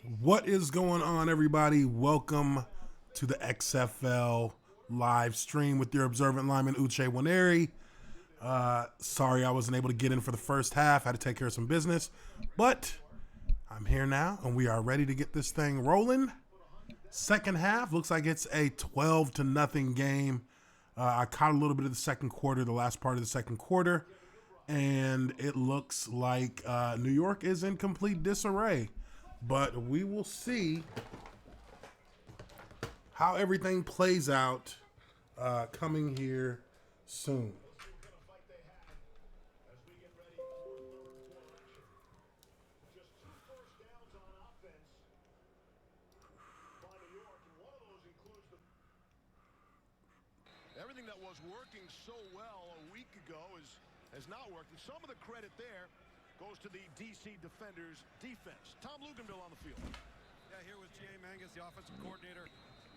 What is going on, everybody? Welcome to the XFL live stream with your observant lineman, Uche Nwaneri. Sorry I wasn't able to get in for the first half. I had to take care of some business. But I'm here now, and we are ready to get this thing rolling. Second half looks like it's a 12-0 game. I caught a little bit of the second quarter, the last part of the second quarter, and it looks like New York is in complete disarray. But we will see how everything plays out coming here soon. Everything that was working so well a week ago has not worked. And some of the credit there goes to the DC Defenders' defense. Tom Luganville on the field. Yeah, here with G.A. Mangus, the offensive coordinator.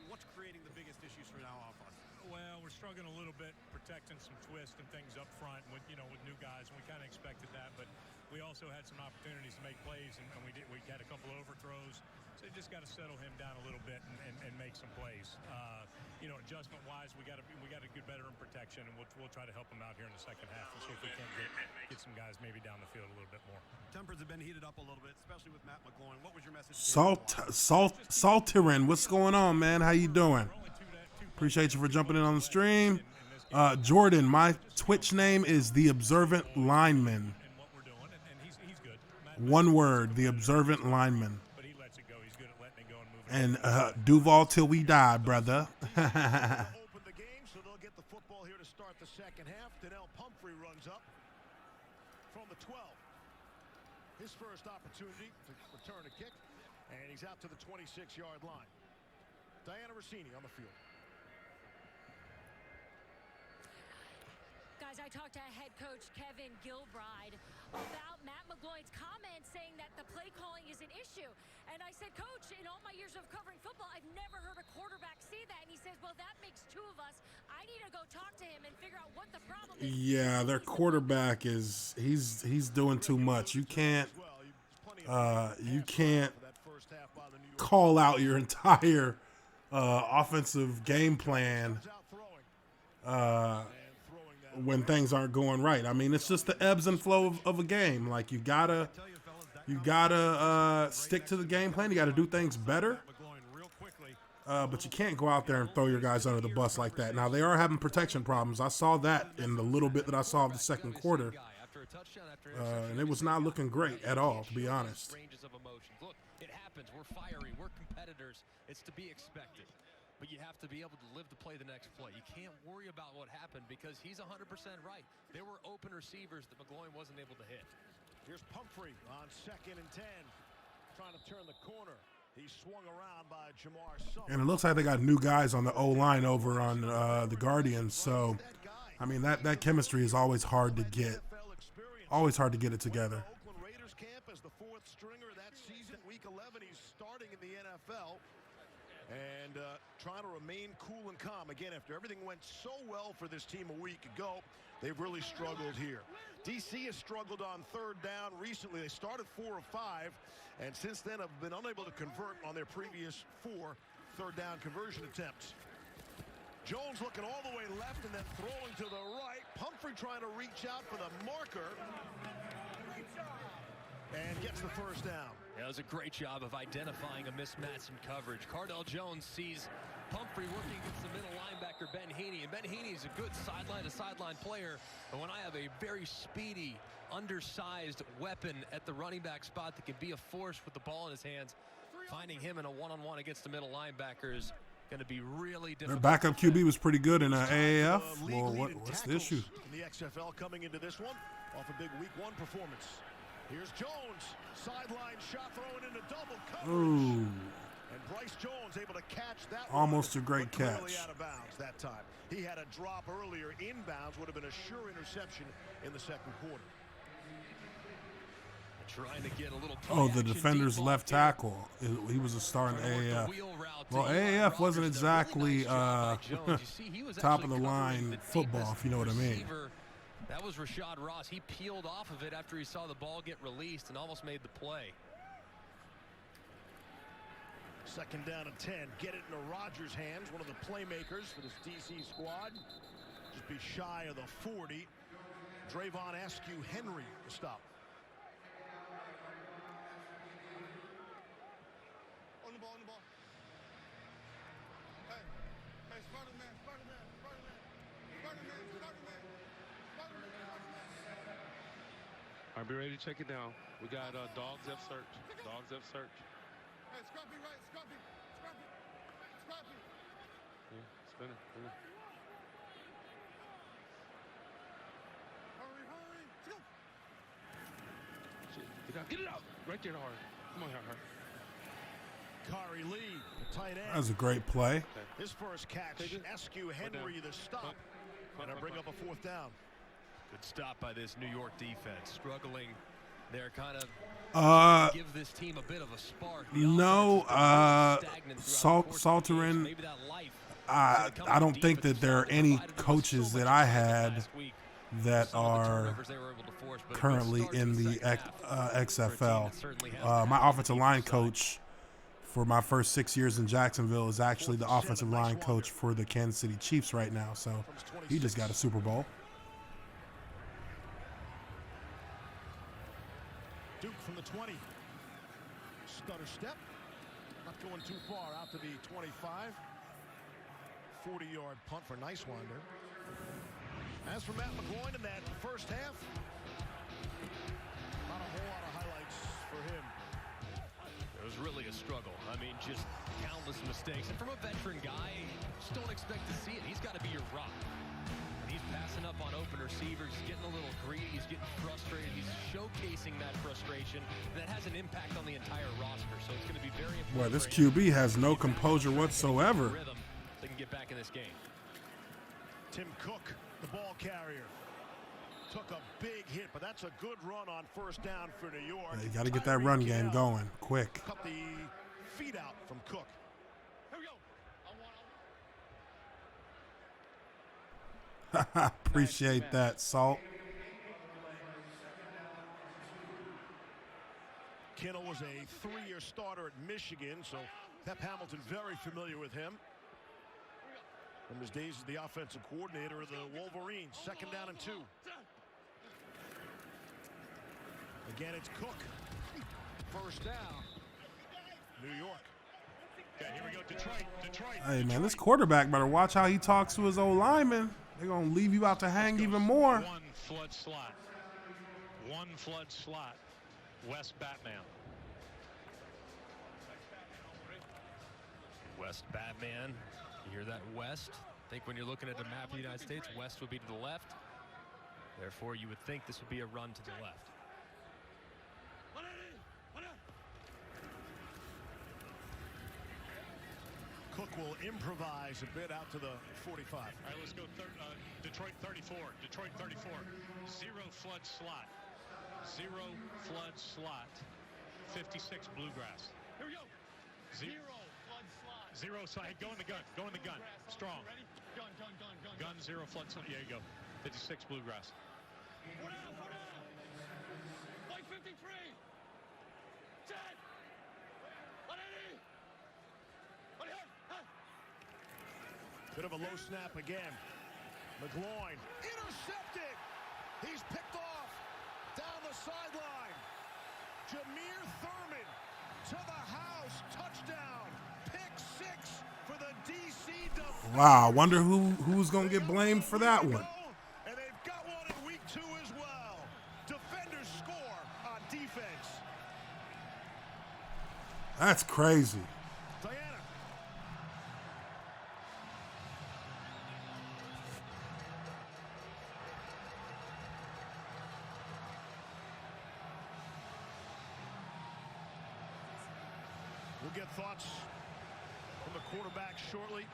What's creating the biggest issues for now offense? Well, we're struggling a little bit protecting some twists and things up front with new guys, and we kind of expected that. But we also had some opportunities to make plays, and we had a couple of overthrows. So you just got to settle him down a little bit and make some plays. Adjustment-wise, we got to get better in protection, and we'll try to help him out here in the second half and see if we can get some guys maybe down the field a little bit more. Tempers have been heated up a little bit, especially with Matt McGloin. What was your message? Saltirin, what's going on, man? How you doing? Appreciate you for jumping in on the stream. Jordan, my Twitch name is The Observant Lineman. One word, The Observant Lineman. And Duval till we die, brother. Open the game, so they'll get the football here to start the second half. Donnell Pumphrey runs up from the 12. His first opportunity to return a kick, and he's out to the 26-yard line. Diana Rossini on the field. Guys, I talked to head coach Kevin Gilbride about Matt McGloin's comments saying that the play calling is an issue. And I said, Coach, in all my years of covering football, I've never heard a quarterback say that. And he says, well, that makes two of us. I need to go talk to him and figure out what the problem is. Yeah, their quarterback is he's doing too much. You can't call out your entire offensive game plan when things aren't going right. I mean, it's just the ebbs and flow of a game. Like you gotta stick to the game plan. You gotta do things better. But you can't go out there and throw your guys under the bus like that. Now, they are having protection problems. I saw that in the little bit that I saw of the second quarter. And it was not looking great at all, to be honest. Look, it happens. We're fiery. We're competitors. It's to be expected. But you have to be able to live to play the next play. You can't worry about what happened because he's 100% right. There were open receivers that McGloin wasn't able to hit. Here's Pumphrey on 2nd and 10, trying to turn the corner. He's swung around by Jamar Summer. And it looks like they got new guys on the O-line over on the Guardians. So, I mean, that chemistry is always hard to get. Always hard to get it together. Oakland Raiders camp as the 4th stringer that season. Week 11, he's starting in the NFL. And trying to remain cool and calm. Again, after everything went so well for this team a week ago, they've really struggled here. DC has struggled on 3rd down recently. They started 4 of 5, and since then have been unable to convert on their previous 4 3rd down conversion attempts. Jones looking all the way left and then throwing to the right. Pumphrey trying to reach out for the marker. And gets the first down. Yeah, it was a great job of identifying a mismatch in coverage. Cardell Jones sees Pumphrey working against the middle linebacker, Ben Heaney. And Ben Heaney is a good sideline-to-sideline player. But when I have a very speedy, undersized weapon at the running back spot that can be a force with the ball in his hands, finding him in a one-on-one against the middle linebacker is going to be really difficult. Their backup QB was pretty good in AAF. Well, what's the issue? In the XFL coming into this one off a big Week 1 performance. Here's Jones, sideline shot thrown into double coverage. Ooh. And Bryce Jones able to catch that. Almost a great clearly catch. Out of bounds that time. He had a drop earlier inbounds, would have been a sure interception in the second quarter. Trying to get a little the defender's left tackle. He was a star in the AAF. Well, AAF wasn't exactly top of the line football, if you know what I mean. That was Rashad Ross. He peeled off of it after he saw the ball get released and almost made the play. Second down and 10. Get it into Rodgers' hands, one of the playmakers for this DC squad. Just be shy of the 40. Drayvon Askew Henry to stop. On the ball, on the ball. Hey, Spider-Man, Spider-Man, Spider-Man, Spider-Man, Spider-Man, Spider-Man. All right, be ready to check it down. We got dogs F search. Dogs F search. Hey, Scrappy, right, Scrappy, Scrappy, Scrappy. Yeah, spinner. Hurry, hurry, let's go. Shit, get it out. Right there, hard. Come on, hard. Kari Lee, the tight end. That was a great play. His first catch. Askew Henry, the stop. And I bring up a fourth down. Good stop by this New York defense. Struggling. They're kind of give this team a bit of a spark. No, Salterin. Maybe that life. I don't think that there are any coaches that I had that are currently in the XFL. My offensive line coach for my first 6 years in Jacksonville is actually the offensive line coach for the Kansas City Chiefs right now. So he just got a Super Bowl. Duke from the 20. Stutter step. Not going too far out to the 25. 40-yard punt for Nicewinder. As for Matt McGloin in that first half, not a whole lot of highlights for him. It was really a struggle. I mean, just countless mistakes. And from a veteran guy, just don't expect to see it. He's got to be your rock. And he's passing up on open receivers. He's getting a little greedy. He's getting frustrated. He's showcasing that frustration. That has an impact on the entire roster. So it's going to be very important. Boy, this QB has no composure whatsoever. Rhythm, they can get back in this game. Tim Cook, the ball carrier. Took a big hit, but that's a good run on first down for New York. You got to get that run game going quick. Cut the feet out from Cook. Here we go. Appreciate that, Salt. Kittle was a 3-year starter at Michigan, so Pep Hamilton very familiar with him. From his days as the offensive coordinator of the Wolverines. Second down and 2. Again, it's Cook. First down. New York. Okay, here we go. Detroit. Hey, man, this quarterback better watch how he talks to his old lineman. They're going to leave you out to hang even more. One flood slot. West Batman. West Batman. You hear that, West? I think when you're looking at a map of the United States, West would be to the left. Therefore, you would think this would be a run to the left. Cook will improvise a bit out to the 45. All right, let's go. Detroit 34. Detroit 34. Zero flood slot. 56 bluegrass. Here we go. Zero flood slot. Zero slot. Hey, go in the gun. Go in the gun. Strong. Ready? Gun. Gun, zero flood slot. Yeah, you go. 56 bluegrass. Put out. White 53. 10. 180. Bit of a low snap again. McGloin intercepted. He's picked off down the sideline. Jameer Thurman to the house. Touchdown. Pick 6 for the DC Defenders. Wow, I wonder who's going to get blamed for that one. And they've got one in week 2 as well. Defenders score on defense. That's crazy. Diana. We'll get thoughts from the quarterback shortly.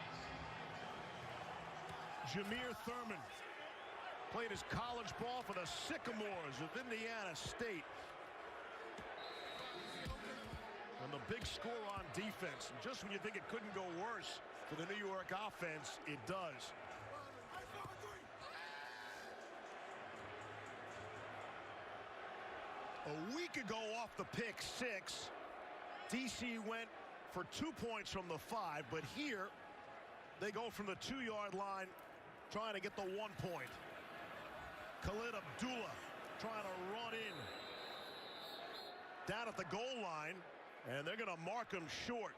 Jameer Thurman played his college ball for the Sycamores of Indiana State. And the big score on defense. And just when you think it couldn't go worse for the New York offense, it does. A week ago off the pick 6, DC went for 2 points from the 5, but here they go from the 2-yard line trying to get the 1 point. Khalid Abdullah trying to run in down at the goal line, and they're going to mark him short.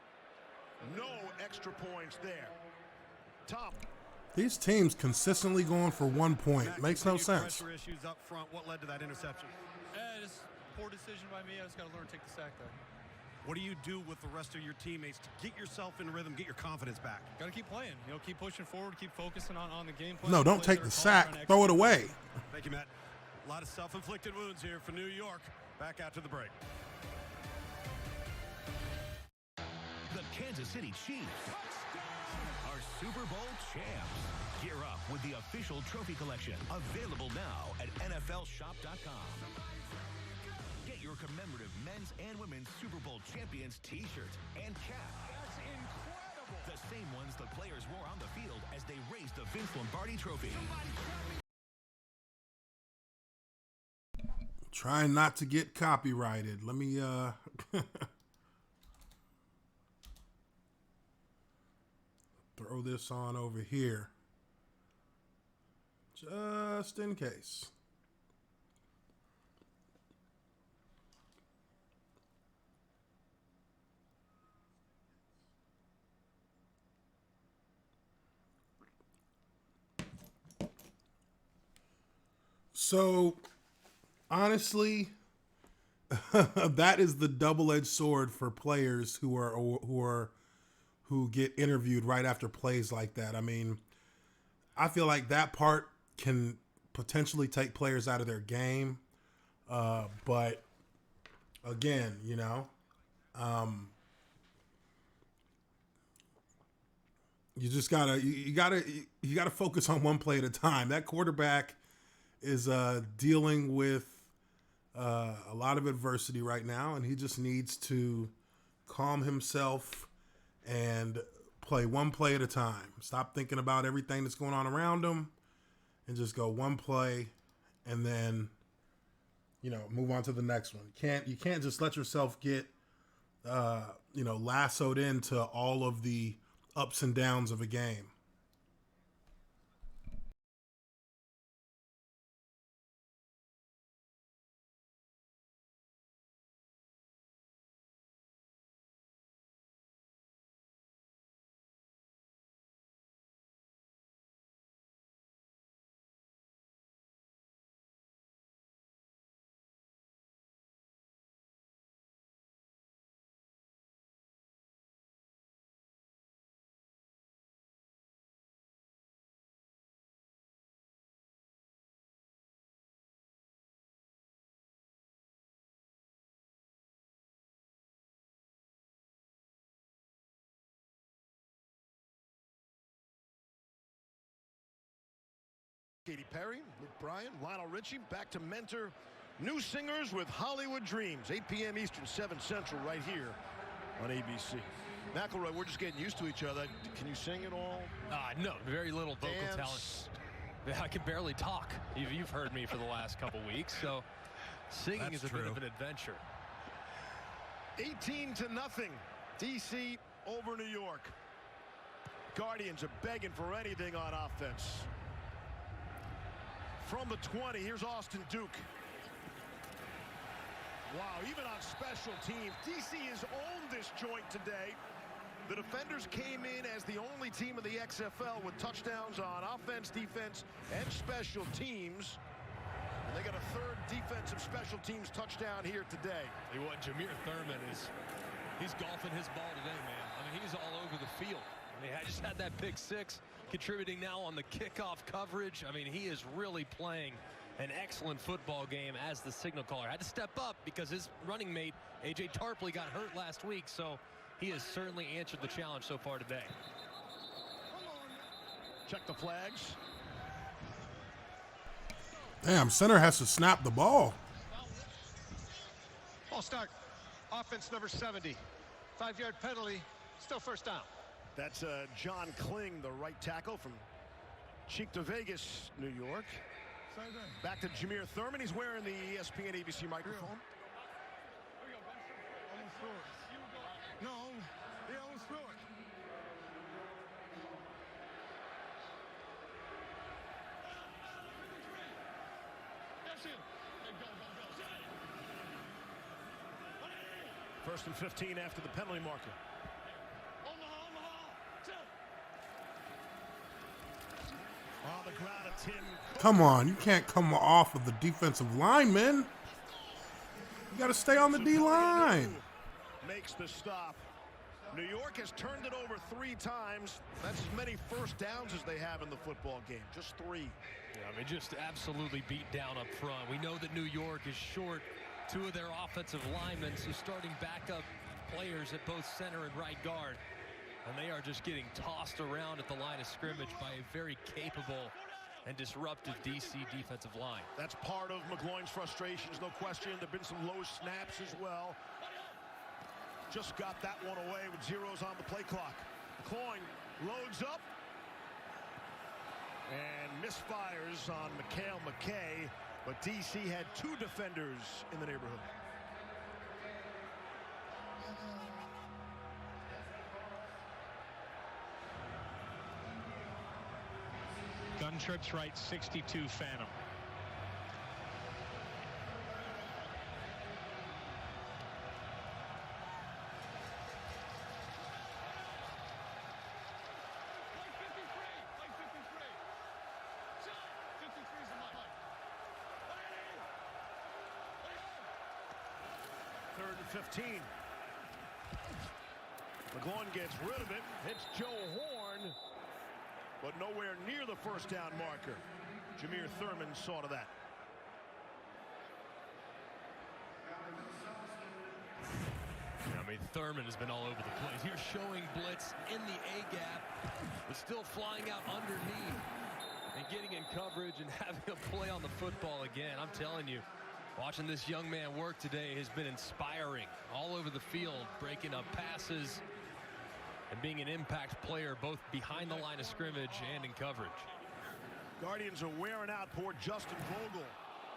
No extra points there. Tom. These teams consistently going for 1 point. Matt, Makes no sense. Pressure issues up front. What led to that interception? Just poor decision by me. I just got to learn to take the sack there. What do you do with the rest of your teammates to get yourself in rhythm, get your confidence back? Got to keep playing. Keep pushing forward, keep focusing on the game plan. No, don't take the sack. Throw it away. Thank you, Matt. A lot of self-inflicted wounds here for New York. Back after the break. The Kansas City Chiefs are Super Bowl champs. Gear up with the official trophy collection, available now at NFLShop.com. Get your commemorative men's and women's Super Bowl champions T-shirts and cap. That's incredible. The same ones the players wore on the field as they raised the Vince Lombardi Trophy. Trying not to get copyrighted. Let me throw this on over here. Just in case. So, honestly, that is the double-edged sword for players who get interviewed right after plays like that. I mean, I feel like that part can potentially take players out of their game. But again, you just gotta focus on one play at a time. That quarterback is dealing with a lot of adversity right now, and he just needs to calm himself and play one play at a time. Stop thinking about everything that's going on around him and just go one play and then, move on to the next one. You can't just let yourself get, lassoed into all of the ups and downs of a game. Katy Perry, Luke Bryan, Lionel Richie, back to mentor new singers with Hollywood Dreams. 8 p.m. Eastern, 7 Central, right here on ABC. McElroy, we're just getting used to each other. Can you sing at all? No, very little vocal Dance. talent. I can barely talk. You've heard me for the last couple weeks, so singing is a bit of an adventure. 18-0. DC over New York. Guardians are begging for anything on offense. From the 20, here's Austin Duke. Wow, even on special teams, DC has owned this joint today. The defenders came in as the only team in the XFL with touchdowns on offense, defense, and special teams. And they got a third defensive special teams touchdown here today. Tell you what, Jameer Thurman he's golfing his ball today, man. I mean, he's all over the field. I mean, I just had that pick six, contributing now on the kickoff coverage. I mean, he is really playing an excellent football game as the signal caller. Had to step up because his running mate, A.J. Tarpley, got hurt last week, so he has certainly answered the challenge so far today. Check the flags. Damn, center has to snap the ball. Ball start. Offense number 70. 5-yard penalty. Still first down. That's John Kling, the right tackle from Cheek to Vegas, New York. Back to Jameer Thurman. He's wearing the ESPN ABC microphone. No, First and 15 after the penalty marker. On the ground, a Tim. Come on, you can't come off of the defensive lineman. You got to stay on the D-line. Makes the stop. New York has turned it over 3 times. That's as many first downs as they have in the football game. Just 3. Yeah, I mean, just absolutely beat down up front. We know that New York is short 2 of their offensive linemen, so starting backup players at both center and right guard. And they are just getting tossed around at the line of scrimmage by a very capable and disruptive DC defensive line. That's part of McGloin's frustrations, no question. There have been some low snaps as well. Just got that one away with zeros on the play clock. McGloin loads up and misfires on Mikhail McKay, but DC had 2 defenders in the neighborhood. Gun trips right, 62 Phantom. Third and 15. McGloin gets rid of it. Hits Joe Horn, but nowhere near the first down marker. Jameer Thurman saw to that. I mean, Thurman has been all over the place. Here showing blitz in the A-gap, but still flying out underneath and getting in coverage and having a play on the football again. I'm telling you, watching this young man work today has been inspiring. All over the field, breaking up passes and being an impact player both behind the line of scrimmage and in coverage. Guardians are wearing out poor Justin Vogel.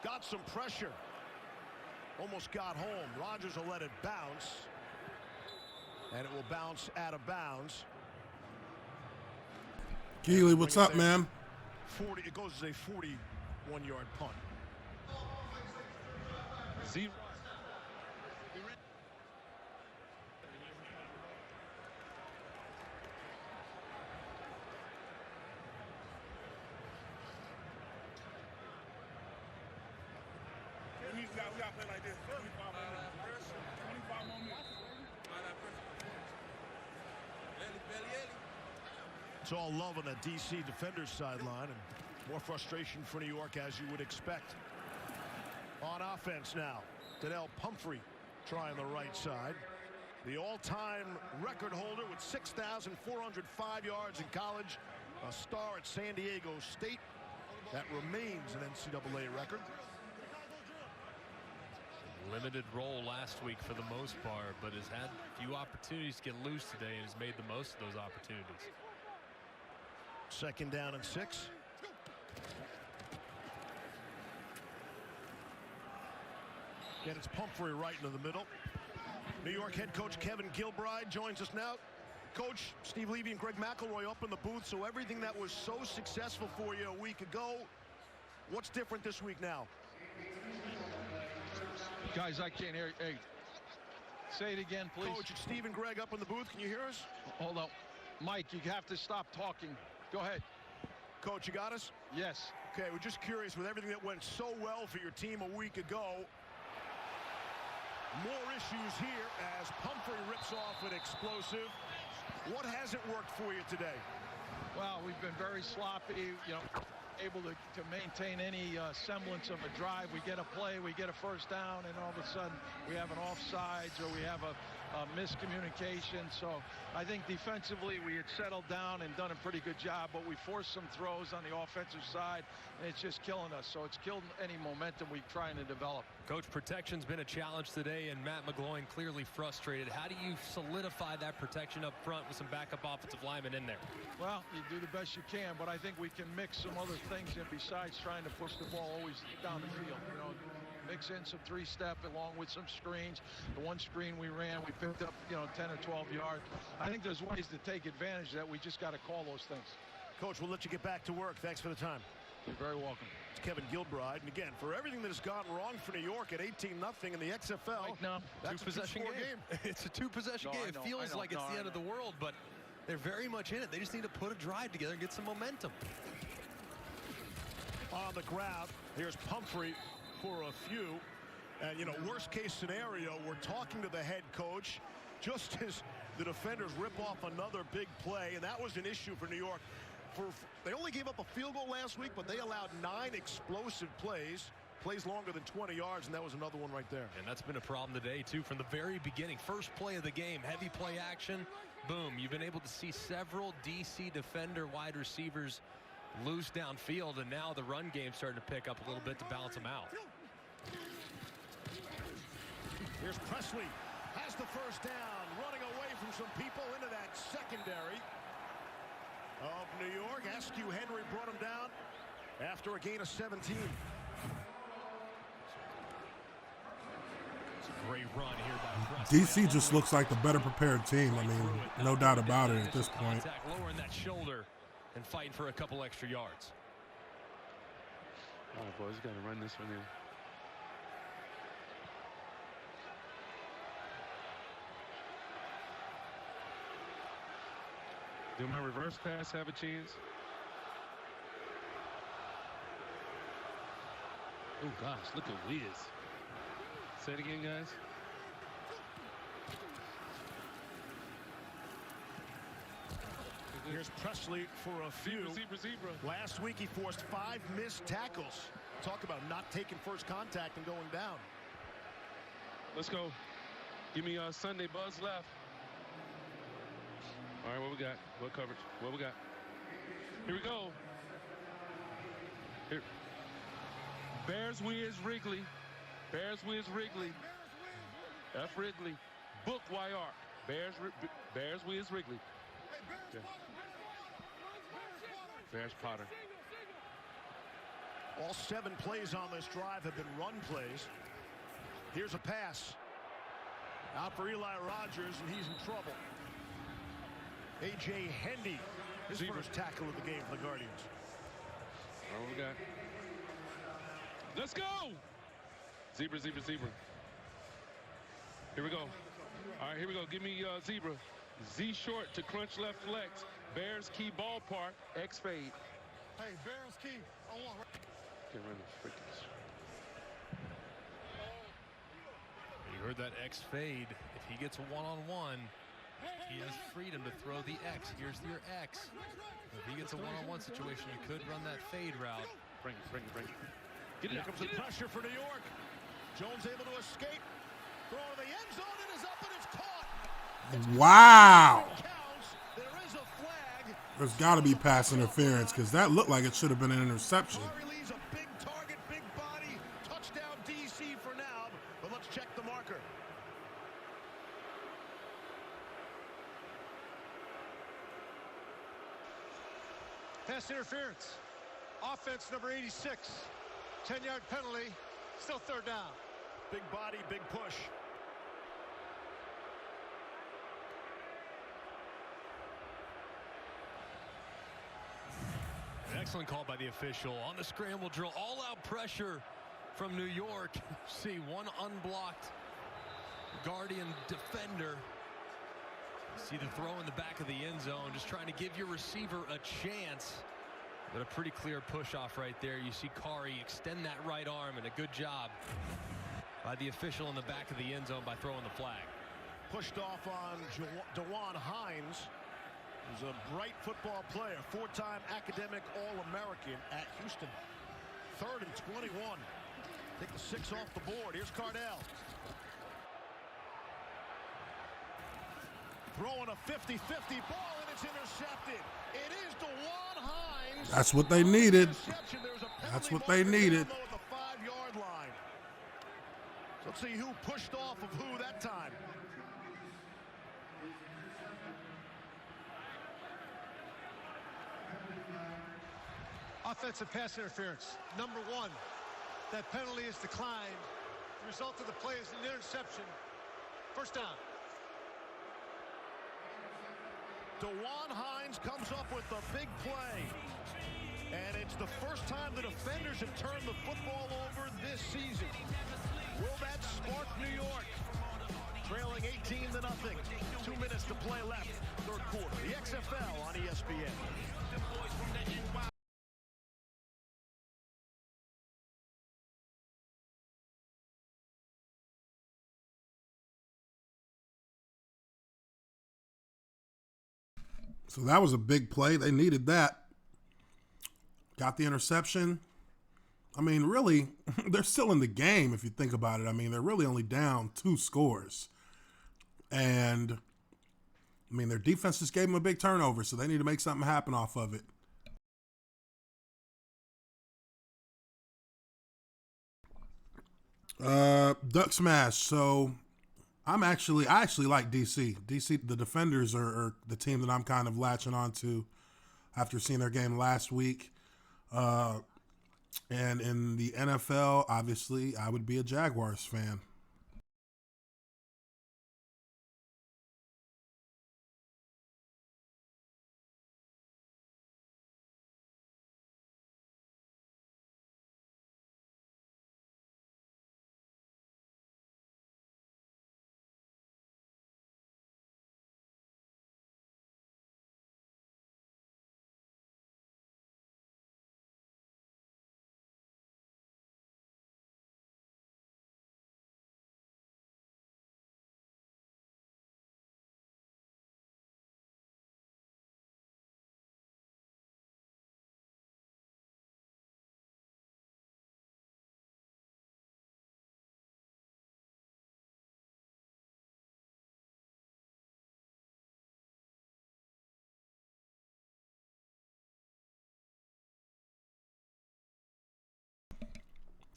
Got some pressure. Almost got home. Rodgers will let it bounce. And it will bounce out of bounds. Keely, what's up, man? 40. It goes as a 41-yard punt. 0. We got to play like this. 25 more minutes. It's all love on the DC defender's sideline and more frustration for New York, as you would expect. On offense now, Donnell Pumphrey trying the right side. The all-time record holder with 6,405 yards in college. A star at San Diego State. That remains an NCAA record. Limited role last week for the most part, but has had a few opportunities to get loose today and has made the most of those opportunities. Second down and 6. Again, it's Pumphrey right into the middle. New York head coach Kevin Gilbride joins us now. Coach, Steve Levy and Greg McElroy up in the booth, so everything that was so successful for you a week ago, what's different this week now? Guys, I can't hear you. Hey, say it again, please. Coach, it's Steve and Greg up in the booth. Can you hear us? Hold on. Mike, you have to stop talking. Go ahead. Coach, you got us? Yes. Okay, we're just curious, with everything that went so well for your team a week ago, more issues here as Pumphrey rips off an explosive. What hasn't worked for you today? Well, we've been very sloppy, able to maintain any semblance of a drive. We get a play, we get a first down, and all of a sudden we have an offsides or we have a miscommunication. So I think defensively we had settled down and done a pretty good job, but we forced some throws on the offensive side, and it's just killing us. So it's killed any momentum we're trying to develop. Coach, protection's been a challenge today, and Matt McGloin clearly frustrated. How do you solidify that protection up front with some backup offensive linemen in there? Well, you do the best you can, but I think we can mix some other things in besides trying to push the ball always down the field. Mix in some three-step along with some screens. The one screen we ran, we picked up 10 or 12 yards. I think there's ways to take advantage of that. We just got to call those things. Coach, we'll let you get back to work. Thanks for the time. You're very welcome. It's Kevin Gilbride. And again, for everything that has gone wrong for New York at 18-0 in the XFL, that's a two-possession game. It's a two-possession game. It feels like it's the end of the world, but they're very much in it. They just need to put a drive together and get some momentum. On the ground, here's Pumphrey for a few. And, you know, worst case scenario, we're talking to the head coach just as the defenders rip off another big play. And that was an issue for New York. They only gave up a field goal last week, but they allowed 9 explosive plays longer than 20 yards, and that was another one right there. And that's been a problem today, too, from the very beginning. First play of the game, heavy play action. Boom, you've been able to see several DC defender wide receivers loose downfield, and now the run game's starting to pick up a little bit to balance them out. Here's Presley, has the first down, running away from some people into that secondary of New York. Askew Henry brought him down after a gain of 17. It's a great run here by Presley. DC just looks like the better prepared team. I mean, no doubt about it at this point. Lowering that shoulder and fighting for a couple extra yards. All right, boys, got to run this one in. Do my reverse pass have a chance? Oh, gosh, look at Wiz. Say it again, guys. Here's Presley for a few. Zebra. Last week he forced 5 missed tackles. Talk about not taking first contact and going down. Let's go. Give me Sunday buzz left. All right, what we got? What coverage? What we got? Here we go. Here. Bears Wiz Wrigley. Bears Wiz Wrigley. F Wrigley. Book YR. Bears Wiz Wrigley. Yeah. Bears Potter. All 7 plays on this drive have been run plays. Here's a pass. Out for Eli Rogers, and he's in trouble. A.J. Hendy, his first tackle of the game for the Guardians. All right, what we got? Let's go! Zebra. Here we go. All right, here we go. Give me Zebra. Z short to crunch left flex. Bears key ballpark. X fade. Hey, Bears key. I want. Can't run the freaking. You heard that X fade. If he gets a one-on-one, he has freedom to throw the X. Here's your X. If he gets a one-on-one situation, you could run that fade route. Bring it. Here comes the pressure for New York. Jones able to escape. Throw to the end zone. It is up and it's caught. Wow. There is a flag. There's got to be pass interference because that looked like it should have been an interception. Leaves a big target, big body. Touchdown DC for now. But let's check the marker. Pass interference. Offense number 86. 10-yard penalty. Still third down. Big body, big push. An excellent call by the official on the scramble drill. All-out pressure from New York. See one unblocked Guardian defender. See the throw in the back of the end zone, just trying to give your receiver a chance. But a pretty clear push off right there. You see Kari extend that right arm, and a good job by the official in the back of the end zone by throwing the flag. Pushed off on DeJuan Hines. He's a bright football player, 4-time academic All-American at Houston. 3rd and 21. Take the 6 off the board. Here's Cardell. Throwing a 50-50 ball, and it's intercepted. It is DeJuan Hines. That's what they needed. That's what they needed. At the 5-yard line. So let's see who pushed off of who that time. Offensive pass interference. Number 1. That penalty is declined. The result of the play is an interception. First down. DeJuan Hines comes up with the big play. And it's the first time the defenders have turned the football over this season. Will that spark New York? Trailing 18-0. 2 minutes to play left, third quarter. The XFL on ESPN. So that was a big play. They needed that. Got the interception. I mean, really, they're still in the game if you think about it. I mean, they're really only down 2 scores. And, I mean, their defense just gave them a big turnover, so they need to make something happen off of it. Duck smash. So I actually like DC. DC, the defenders are the team that I'm kind of latching on to after seeing their game last week. And in the NFL, obviously, I would be a Jaguars fan.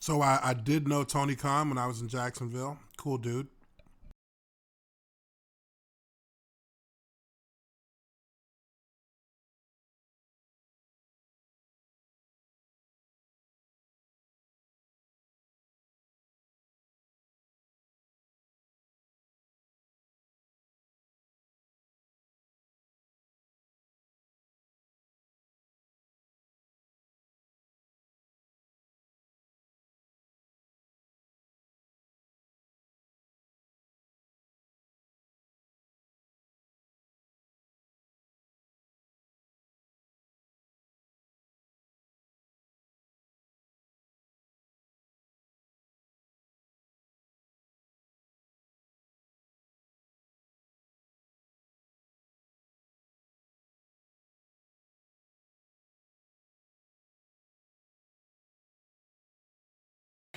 So I did know Tony Khan when I was in Jacksonville. Cool dude.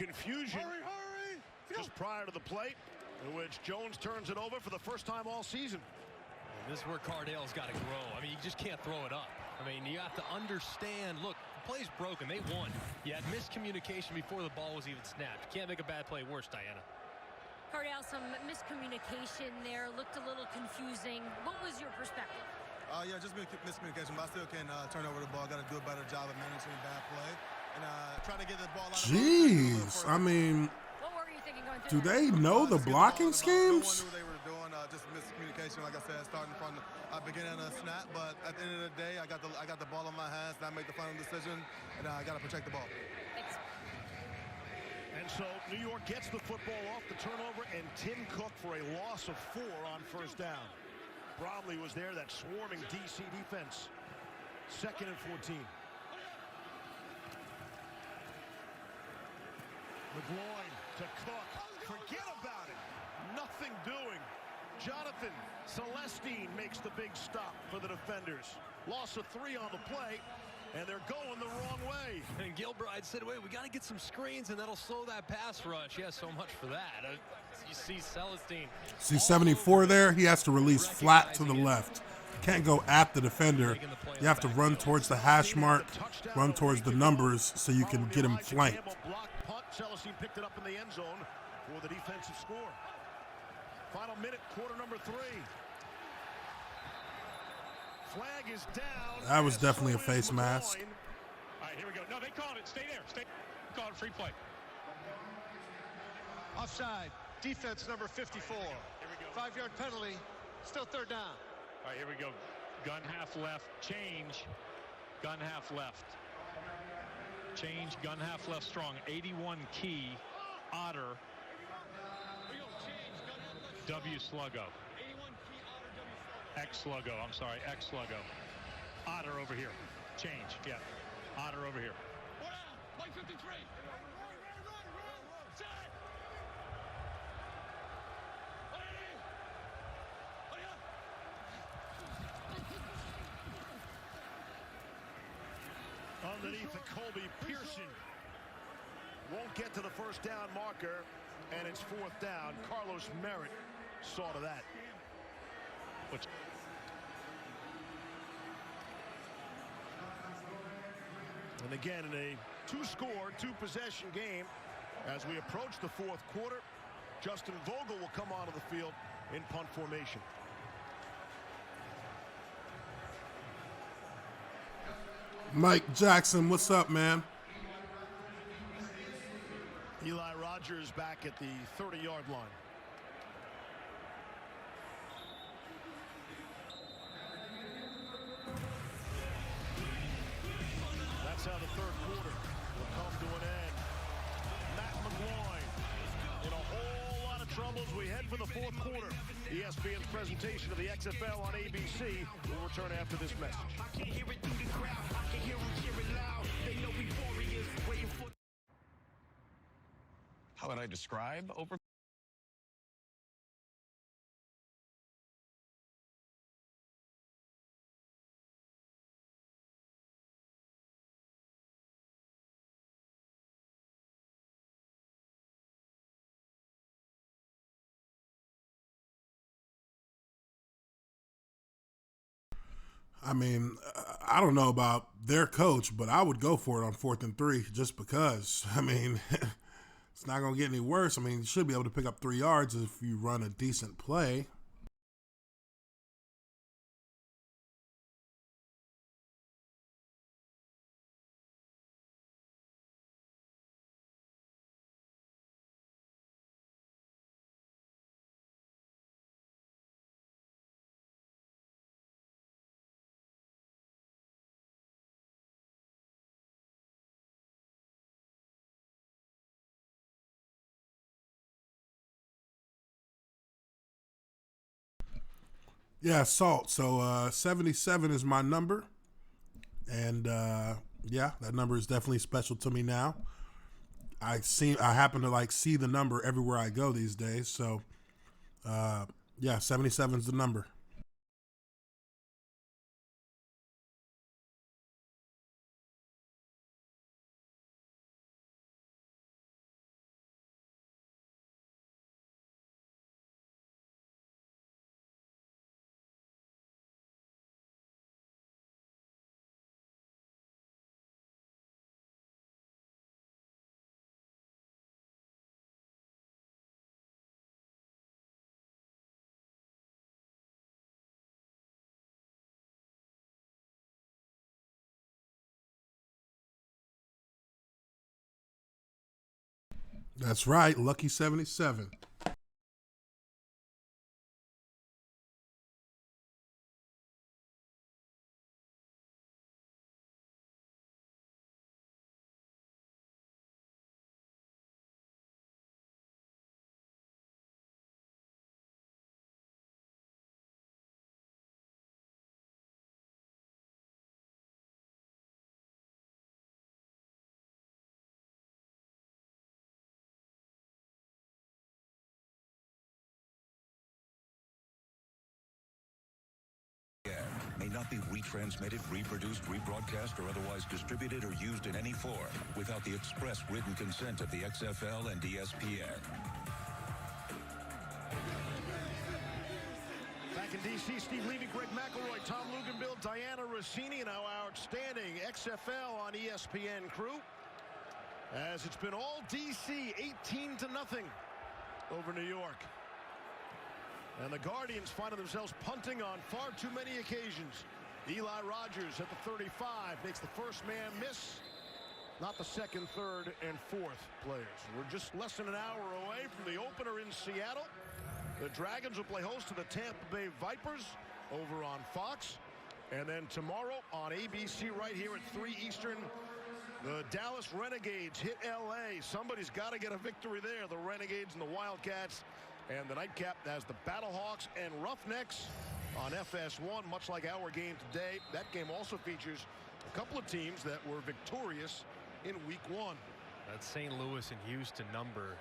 Confusion just prior to the play, in which Jones turns it over for the first time all season. And this is where Cardale's got to grow. I mean, you just can't throw it up. I mean, you have to understand, look, the play's broken. They won. You had miscommunication before the ball was even snapped. You can't make a bad play worse, Diana. Cardale, some miscommunication there. Looked a little confusing. What was your perspective? Yeah, just miscommunication, but I still can turn over the ball. Got to do a better job of managing bad play. And try to get the ball out. Jeez, I mean, what were you thinking going do through they know the blocking schemes? No one knew what they were doing. Just miscommunication, like I said, starting from the beginning of the snap. But at the end of the day, I got the ball in my hands, and I made the final decision, and I got to protect the ball. Thanks. And so New York gets the football off the turnover, and Tim Cook for a loss of 4 on first down. Bromley was there, that swarming DC defense. 2nd and 14. McGloin to Cook. Forget about it. Nothing doing. Jonathan Celestine makes the big stop for the defenders. Loss of 3 on the play, and they're going the wrong way. And Gilbride said, wait, we got to get some screens, and that'll slow that pass rush. Yeah, so much for that. You see Celestine. See 74 there? He has to release flat to the left. Can't go at the defender. You have to run towards the hash mark, run towards the numbers so you can get him flanked. Celestine picked it up in the end zone for the defensive score. Final minute, quarter number 3. Flag is down. That was definitely a face mask. All right, here we go. No, they called it. Stay there. Stay. Called free play. Offside. Defense number 54. 5-yard penalty. Still 3rd down. All right, here we go. Gun half left. Change. Gun half left. Change, gun half left strong. 81 key, Otter. W Sluggo. X Sluggo, I'm sorry, X Sluggo. Otter over here. Change, yeah. Otter over here. Mike 53. Underneath the Colby Pearson. Won't get to the first down marker, and it's 4th down. Carlos Merritt saw to that. And again, in a 2-score, 2-possession game, as we approach the 4th quarter, Justin Vogel will come onto the field in punt formation. Mike Jackson, what's up, man? Eli Rogers back at the 30-yard line. That's how the 3rd quarter will come to an end. Matt McGloin in a whole lot of trouble as we head for the 4th quarter. ESPN's presentation of the XFL on ABC will return after this message. I can hear it through the crowd. I can hear them cheering loud. They know we warriors waiting for. How would I describe over? I mean, I don't know about their coach, but I would go for it on 4th and 3 just because. I mean, it's not going to get any worse. I mean, you should be able to pick up 3 yards if you run a decent play. Yeah, Salt. So 77 is my number. And yeah, that number is definitely special to me now. I happen to see the number everywhere I go these days. So yeah, 77 is the number. That's right, Lucky 77. May not be retransmitted, reproduced, rebroadcast, or otherwise distributed or used in any form without the express written consent of the XFL and ESPN. Back in D.C., Steve Levy, Greg McElroy, Tom Luganbill, Diana Rossini, and our outstanding XFL on ESPN crew. As it's been all D.C., 18-0 over New York. And the Guardians finding themselves punting on far too many occasions. Eli Rogers at the 35 makes the first man miss. Not the second, third, and fourth players. We're just less than an hour away from the opener in Seattle. The Dragons will play host to the Tampa Bay Vipers over on Fox. And then tomorrow on ABC right here at 3 Eastern, The Dallas Renegades hit L.A. Somebody's got to get a victory there. The Renegades and the Wildcats. And the nightcap has the Battlehawks and Roughnecks on FS1, much like our game today. That game also features a couple of teams that were victorious in week 1. That St. Louis and Houston number.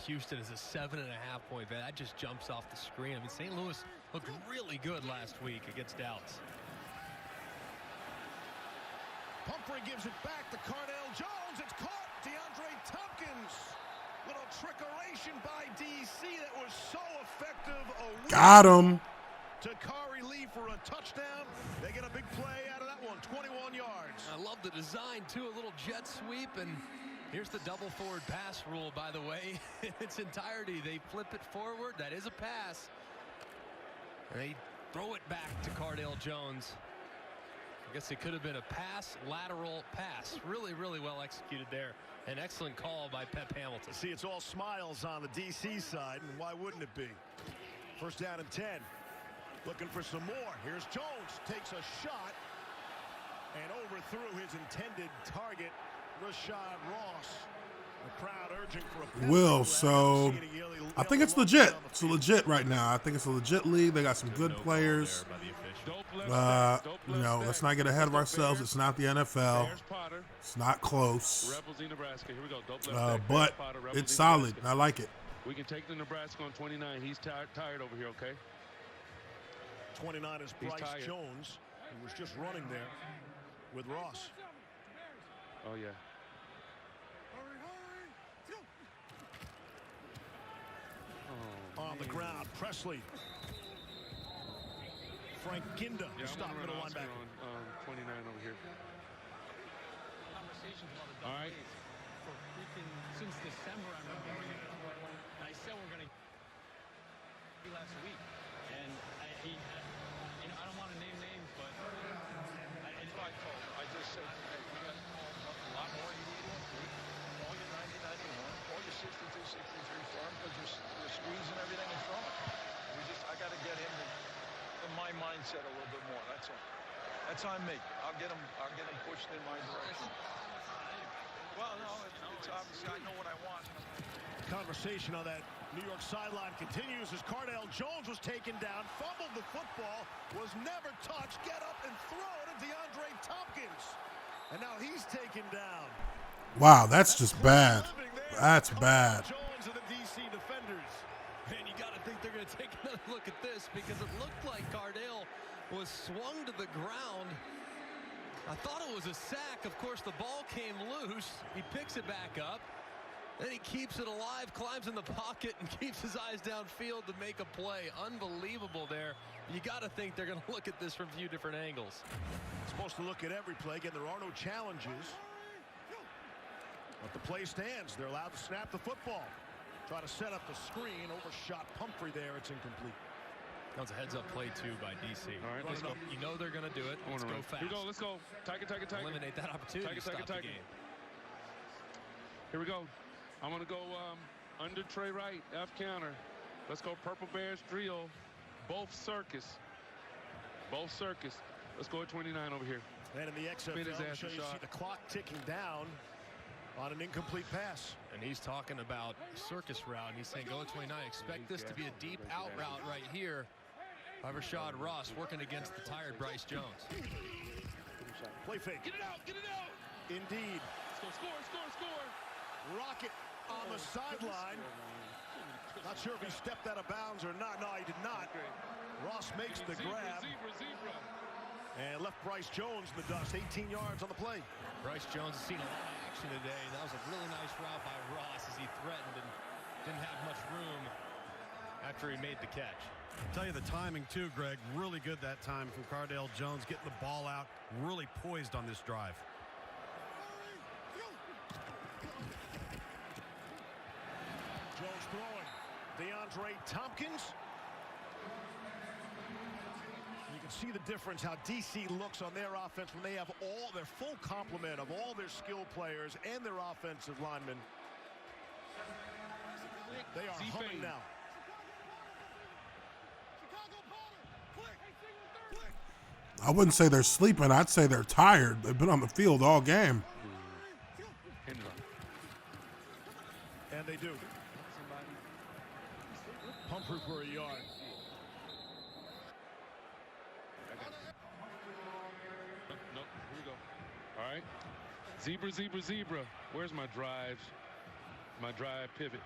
Houston is a 7.5-point bet. That just jumps off the screen. I mean, St. Louis looked really good last week against Dallas. Pumphrey gives it back to Cardale Jones. It's caught. DeAndre Tompkins. Little trickeration by DC that was so effective. Got him. To Kari Lee for a touchdown. They get a big play out of that one. 21 yards. I love the design, too. A little jet sweep, and here's the double forward pass rule, by the way. In its entirety, they flip it forward. That is a pass. And they throw it back to Cardale Jones. I guess it could have been a pass, lateral pass. Really, really well executed there. An excellent call by Pep Hamilton. See, it's all smiles on the DC side, and why wouldn't it be? First down and 10. Looking for some more. Here's Jones. Takes a shot and overthrew his intended target, Rashad Ross. The crowd urging for a Will, so I think it's legit. It's legit right now. I think it's a legit league. They got some good players. You know, let's not get ahead of ourselves. It's not the NFL. It's not close. But it's solid. I like it. We can take the Nebraska on 29. He's tired over here, okay? 29 is Bryce Jones, who was just running there with Ross. Oh, yeah. On the ground, Presley. Frank Ginda, stop middle linebacker. On 29 over here. All right. For freaking since December, I'm remembering it. I said we're going to last week, and I don't want to name names, but I just said, hey, we got a lot more you need one. All your 90-91, all your 62-63 farm, because you're squeezing everything in front. I got to get him in my mindset a little bit more. That's all. That's on me. I'll get him pushed in my direction. Well, no, it's obviously I know what I want. Conversation on that New York sideline continues as Cardale Jones was taken down, fumbled the football, was never touched, get up and throw it to DeAndre Tompkins. And now he's taken down. Wow, that's just bad. That's bad. Jones and the DC defenders. And you got to think they're going to take another look at this because it looked like Cardale was swung to the ground. I thought it was a sack. Of course, the ball came loose. He picks it back up. Then he keeps it alive, climbs in the pocket, and keeps his eyes downfield to make a play. Unbelievable there. You got to think they're going to look at this from a few different angles. Supposed to look at every play. Again, there are no challenges. But the play stands. They're allowed to snap the football. Try to set up the screen. Overshot Pumphrey there. It's incomplete. That was a heads-up play, too, by DC. All right, let's go. You know they're going to do it. Let's go fast. Here we go. Let's go. Tiger. Eliminate that opportunity to stop the game. Here we go. I'm going to go under Trey Wright, F counter. Let's go Purple Bears trio. Both circus. Let's go at 29 over here. And in the XFL, you see the clock ticking down on an incomplete pass. And he's talking about circus route, and he's saying go at 29. Expect this to be a deep out route right here by Rashad Ross working against the tired Bryce Jones. Play fake. Get it out. Indeed. Score. Rocket on the sideline. Not sure if he stepped out of bounds or not. No, he did not. Ross makes the grab. Zebra. And left Bryce Jones in the dust. 18 yards on the play. Bryce Jones has seen a lot of action today. That was a really nice route by Ross as he threatened and didn't have much room after he made the catch. I'll tell you the timing too, Greg. Really good that time from Cardale Jones, getting the ball out, really poised on this drive. Jones throwing. DeAndre Tompkins. You can see the difference how DC looks on their offense when they have all their full complement of all their skilled players and their offensive linemen. They are humming now. I wouldn't say they're sleeping. I'd say they're tired. They've been on the field all game. right. Zebra, zebra, zebra. Where's my drive? My drive pivot.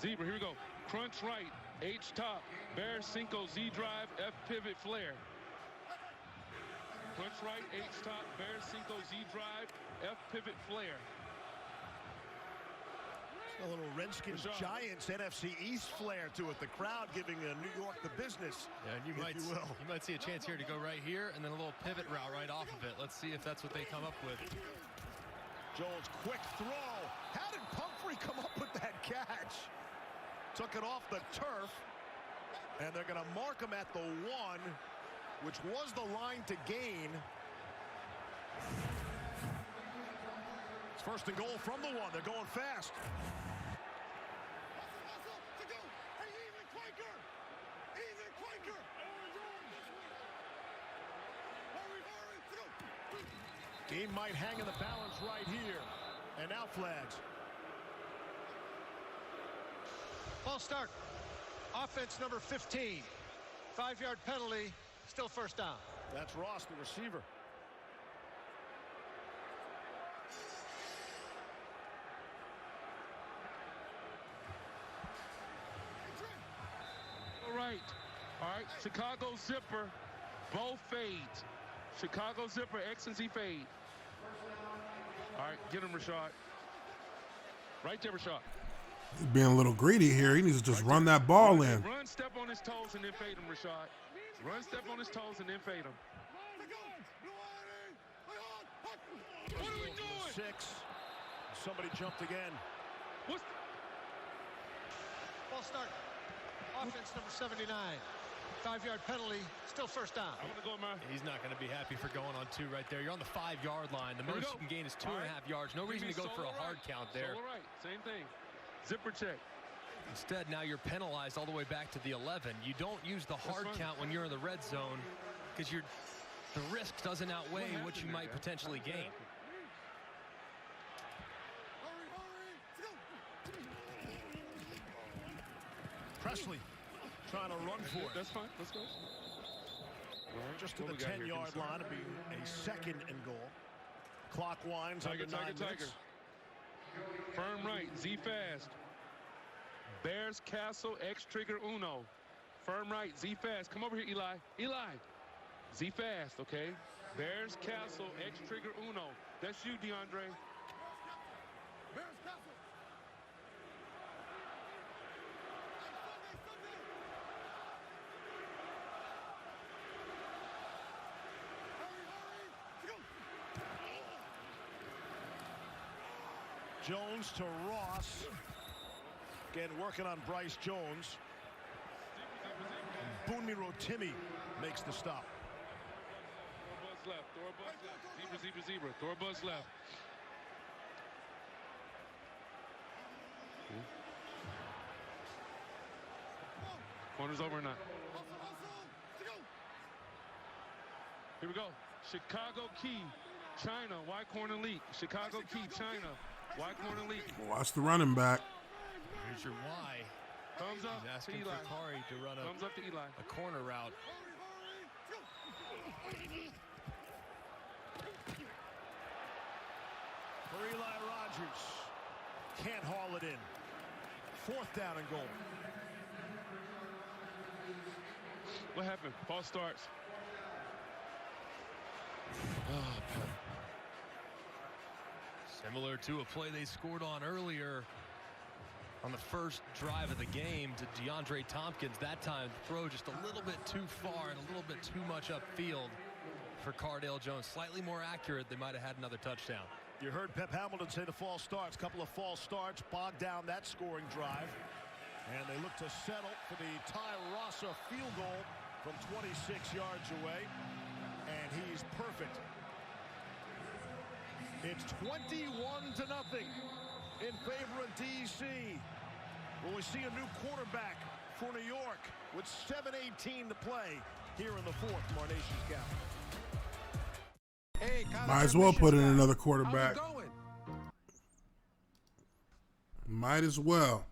Zebra, here we go. Crunch right, H top, bear cinco, Z drive, F pivot flare. Crunch right, H top, bear cinco, Z drive, F pivot flare. A little Redskins Giants NFC East flair to it. The crowd giving New York the business. Yeah, and you might see a chance here to go right here and then a little pivot route right off of it. Let's see if that's what they come up with. Jones, quick throw. How did Pumphrey come up with that catch? Took it off the turf, and they're going to mark him at the 1, which was the line to gain. It's first and goal from the 1. They're going fast. Game might hang in the balance right here. And now flags. False start. Offense number 15. 5-yard penalty. Still first down. That's Ross, the receiver. All right. Chicago zipper. Both fades. Chicago zipper, X and Z fade. All right, get him, Rashad. Right there, Rashad. He's being a little greedy here. He needs to just run that ball in. Run, step on his toes, and then fade him, Rashad. Run, step on his toes, and then fade him. What are we doing? 6. Somebody jumped again. What's... False start. Offense number 79. 5-yard penalty, still first down. I'm gonna go, man. He's not going to be happy for going on 2 right there. You're on the 5-yard line. The most you can gain is 2.5 yards. No reason to go for a hard count there. Solo right, same thing. Zipper check. Instead, now you're penalized all the way back to the 11. You don't use the hard count when you're in the red zone because the risk doesn't outweigh what you might potentially gain. Presley trying to run for it. That's fine. Let's go. Just to the 10-yard line, it'll be a second and goal. Clock winds under 9 minutes. Firm right, Z fast. Bears Castle, X trigger Uno. Firm right, Z fast. Come over here, Eli. Eli. Z fast, okay? Bears Castle, X trigger Uno. That's you, DeAndre. Bears Castle. Jones to Ross. Again, working on Bryce Jones. Bunmiro Timmy makes the stop. Throw buzz left. Throw buzz left. Zebra, zebra, zebra. Throw buzz left. Corner's over or not? Here we go. Chicago key. China. Y corner leak. Chicago key. China. Y corner leak. Watch the running back. Here's your Y. Thumbs up. He's asking to Eli. for Kari to run Thumbs up to Eli. A corner route. For Eli Rogers. Can't haul it in. 4th down and goal. What happened? Ball starts. Similar to a play they scored on earlier on the first drive of the game to DeAndre Tompkins. That time, throw just a little bit too far and a little bit too much upfield for Cardale Jones. Slightly more accurate, they might have had another touchdown. You heard Pep Hamilton say the false starts. Couple of false starts bogged down that scoring drive. And they look to settle for the Ty Rossa field goal from 26 yards away. And he's perfect. It's 21-0 in favor of DC. Will we see a new quarterback for New York with 7:18 to play here in the 4th from our nation's capital? Hey, might as well put in another quarterback. Might as well.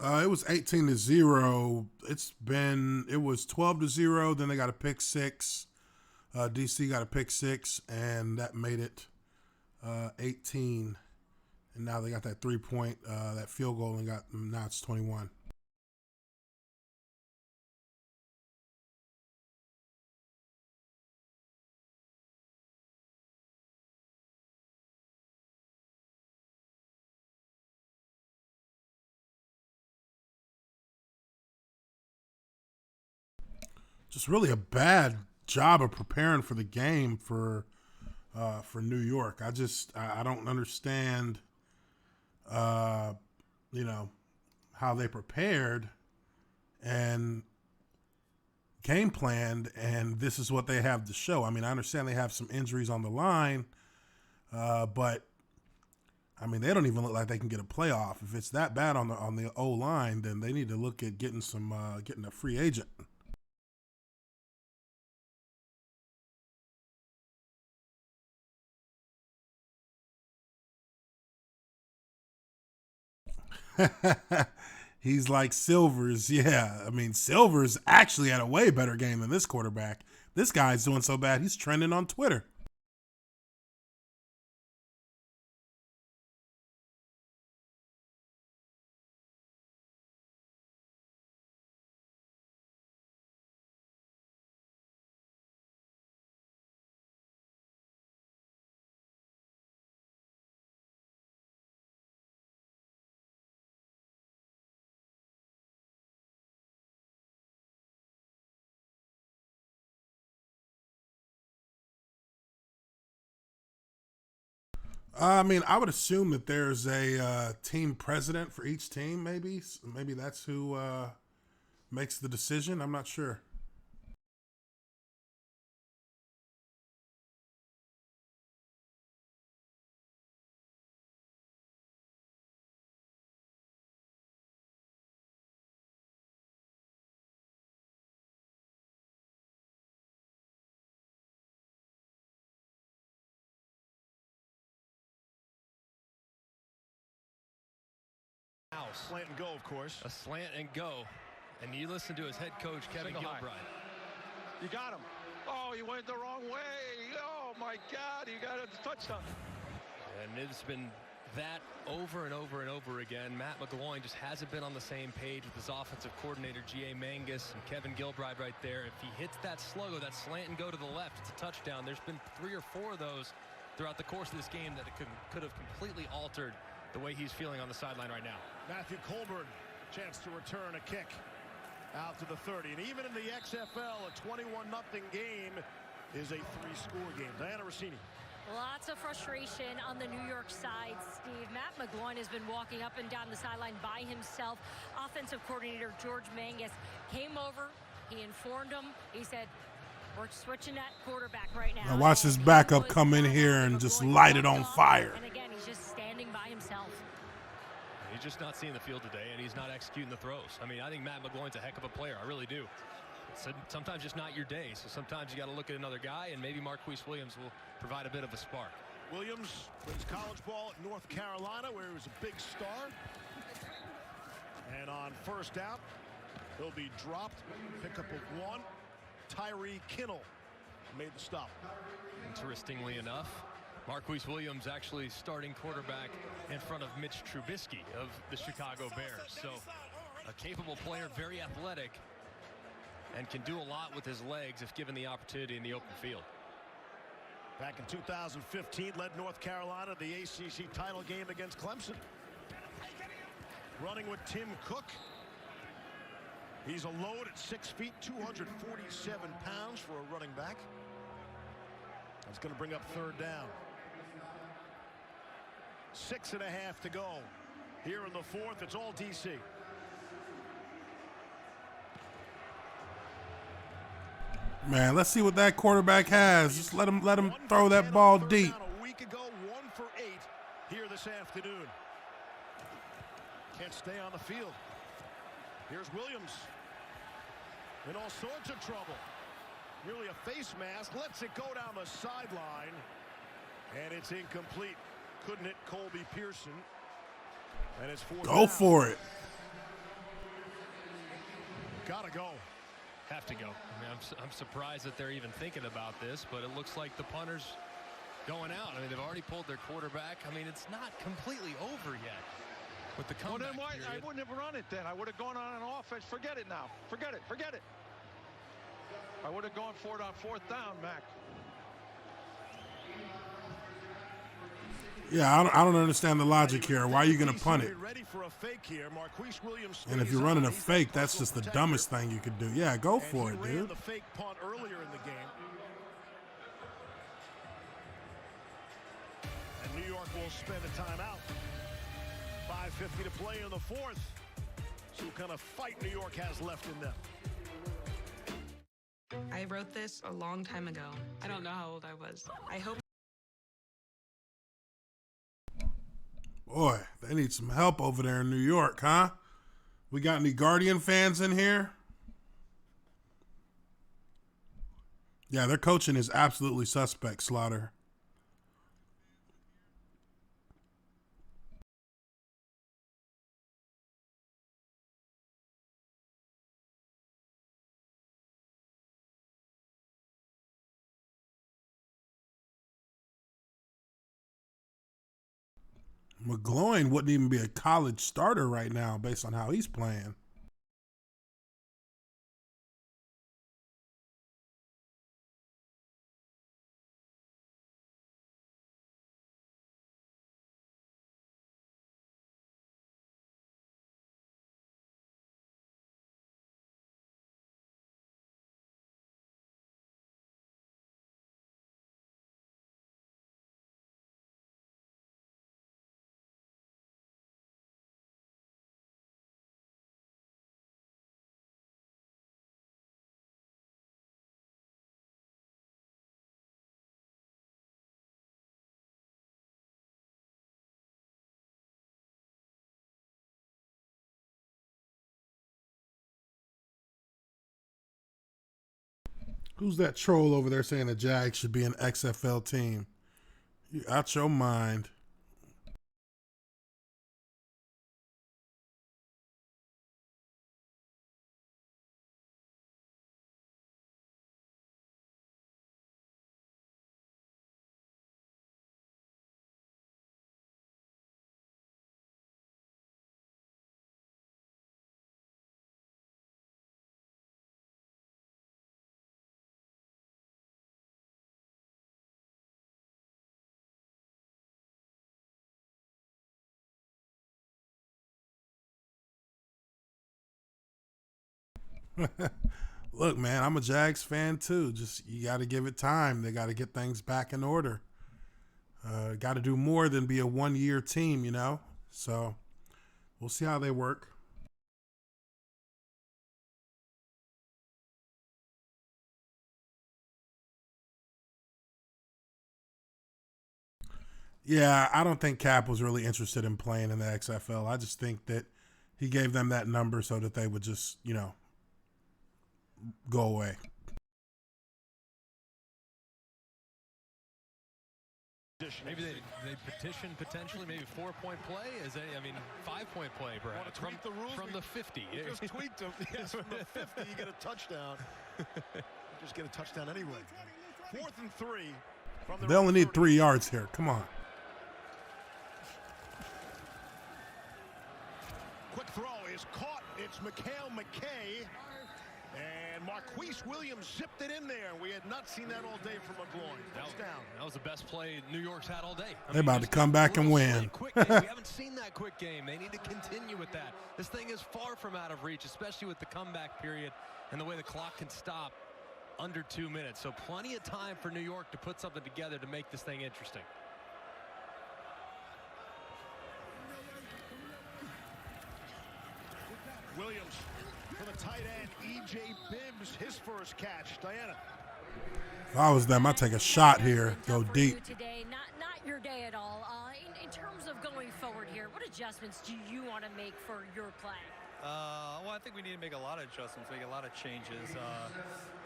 It was 18-0. It was 12-0. Then they got a pick six. DC got a pick six, and that made it 18. And now they got that 3-point, that field goal, and now it's 21. Just really a bad job of preparing for the game for New York. I don't understand, how they prepared and game planned, and this is what they have to show. I mean, I understand they have some injuries on the line, but I mean, they don't even look like they can get a playoff. If it's that bad on the O line, then they need to look at getting a free agent. He's like Silvers. Yeah. I mean, Silvers actually had a way better game than this quarterback. This guy's doing so bad, he's trending on Twitter. I mean, I would assume that there's a team president for each team, maybe. Maybe that's who makes the decision. I'm not sure. Slant and go, of course. A slant and go. And you listen to his head coach, Kevin Gilbride. You got him. Oh, he went the wrong way. Oh, my God. You got a touchdown. And it's been that over and over and over again. Matt McGloin just hasn't been on the same page with his offensive coordinator, G.A. Mangus, and Kevin Gilbride right there. If he hits that sluggo, that slant and go to the left, it's a touchdown. There's been 3 or 4 of those throughout the course of this game that it could have completely altered the way he's feeling on the sideline right now. Matthew Colburn, chance to return a kick out to the 30. And even in the XFL, a 21-0 game is a 3-score game. Diana Rossini. Lots of frustration on the New York side, Steve. Matt McGloin has been walking up and down the sideline by himself. Offensive coordinator George Mangus came over. He informed him. He said, we're switching that quarterback right now. Now watch his backup come in here and just light it on fire. And again, he's just standing by himself. He's just not seeing the field today, and he's not executing the throws. I mean, I think Matt McGloin's a heck of a player. I really do. So sometimes just not your day. So sometimes you got to look at another guy, and maybe Marquise Williams will provide a bit of a spark. Williams plays college ball at North Carolina, where he was a big star. And on first out, he'll be dropped. Pickup of 1. Tyree Kinnell made the stop. Interestingly enough, Marquise Williams actually starting quarterback in front of Mitch Trubisky of the Chicago Bears. So a capable player, very athletic, and can do a lot with his legs if given the opportunity in the open field. Back in 2015, led North Carolina the ACC title game against Clemson. Running with Tim Cook. He's a load at 6 feet, 247 pounds for a running back. That's going to bring up 3rd down. 6.5 to go. Here in the 4th, it's all DC. Man, let's see what that quarterback has. Just let him throw that ball deep. A week ago, 1 for 8 here this afternoon. Can't stay on the field. Here's Williams in all sorts of trouble. Really a face mask. Lets it go down the sideline. And it's incomplete. Couldn't hit Colby Pearson. And it's 4th Go down. for it. Gotta go. Have to go. I mean, I'm surprised that they're even thinking about this, but it looks like the punter's going out. I mean, they've already pulled their quarterback. I mean, it's not completely over yet with the comeback. Well, then why, I wouldn't have run it then. I would have gone on an offense. Forget it now. Forget it. Forget it. I would have gone for it on 4th down, Mac. Yeah, I don't understand the logic here. Why are you going to punt it? And if you're running a fake, that's just the dumbest thing you could do. Yeah, go for it, dude. The fake punt earlier in the game. And New York will spend a timeout. 5:50 to play in the 4th. So what kind of fight New York has left in them? I wrote this a long time ago. I don't know how old I was. I hope. Boy, they need some help over there in New York, huh? We got any Guardian fans in here? Yeah, their coaching is absolutely suspect, Slaughter. McGloin wouldn't even be a college starter right now based on how he's playing. Who's that troll over there saying the Jags should be an XFL team? You out your mind. Look, man, I'm a Jags fan too. Just you got to give it time. They got to get things back in order. Got to do more than be a one-year team, you know. So we'll see how they work. Yeah, I don't think Cap was really interested in playing in the XFL. I just think that he gave them that number so that they would just, you know, go away. Maybe they petition potentially, maybe 4-point play. I mean, 5-point play perhaps from the 50. You just tweaked them. Yes, from the 50, you get a touchdown. Just get a touchdown anyway. 4th and 3. They only need 3 yards here. Come on. Quick throw is caught. It's Mikhail McKay. And Marquise Williams zipped it in there. We had not seen that all day from McGloin. Touchdown. That was the best play New York's had all day. They're about to come back and win. Quick game. We haven't seen that quick game. They need to continue with that. This thing is far from out of reach, especially with the comeback period and the way the clock can stop under 2 minutes. So plenty of time for New York to put something together to make this thing interesting. Williams for the tight end, E.J. Bibbs, his first catch. Diana. If I was them, I'd take a shot here, go deep. Today, not your day at all. In terms of going forward here, what adjustments do you want to make for your play? Well, I think we need to make a lot of adjustments, make a lot of changes.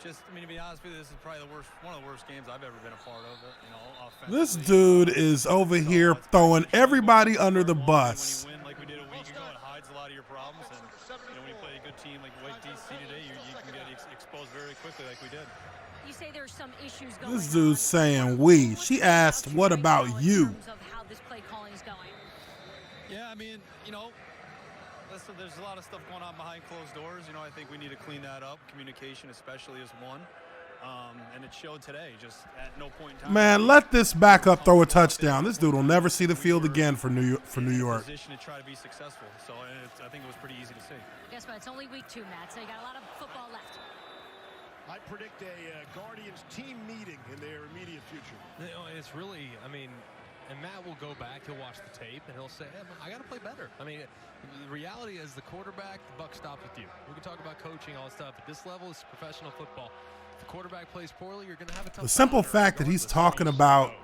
To be honest with you, this is probably one of the worst games I've ever been a part of. Offensively. This dude is over here throwing everybody under the bus. When you win like we did a week ago, it hides a lot of your problems. And when you play a good team like DC today, like we did. You say there's some issues going This dude's saying we. She asked, what about you? in terms of how this play calling is going. Yeah, I mean, you know, listen, there's a lot of stuff going on behind closed doors. You know, I think we need to clean that up. Communication especially is one. And it showed today, just at no point in time. Man, let this backup throw a touchdown. This dude will never see the field again for New York. Position to try to be successful. So I think it was pretty easy to see. Guess what? It's only week 2, Matt, so you got a lot of football left. I predict a Guardians team meeting in their immediate future. You know, it's really, I mean, and Matt will go back, he'll watch the tape, and he'll say, hey, I got to play better. I mean, the reality is the quarterback, the buck stops with you. We can talk about coaching, all that stuff. At this level, it's professional football. If the quarterback plays poorly, you're going to have a tough time. The simple fact that he's talking about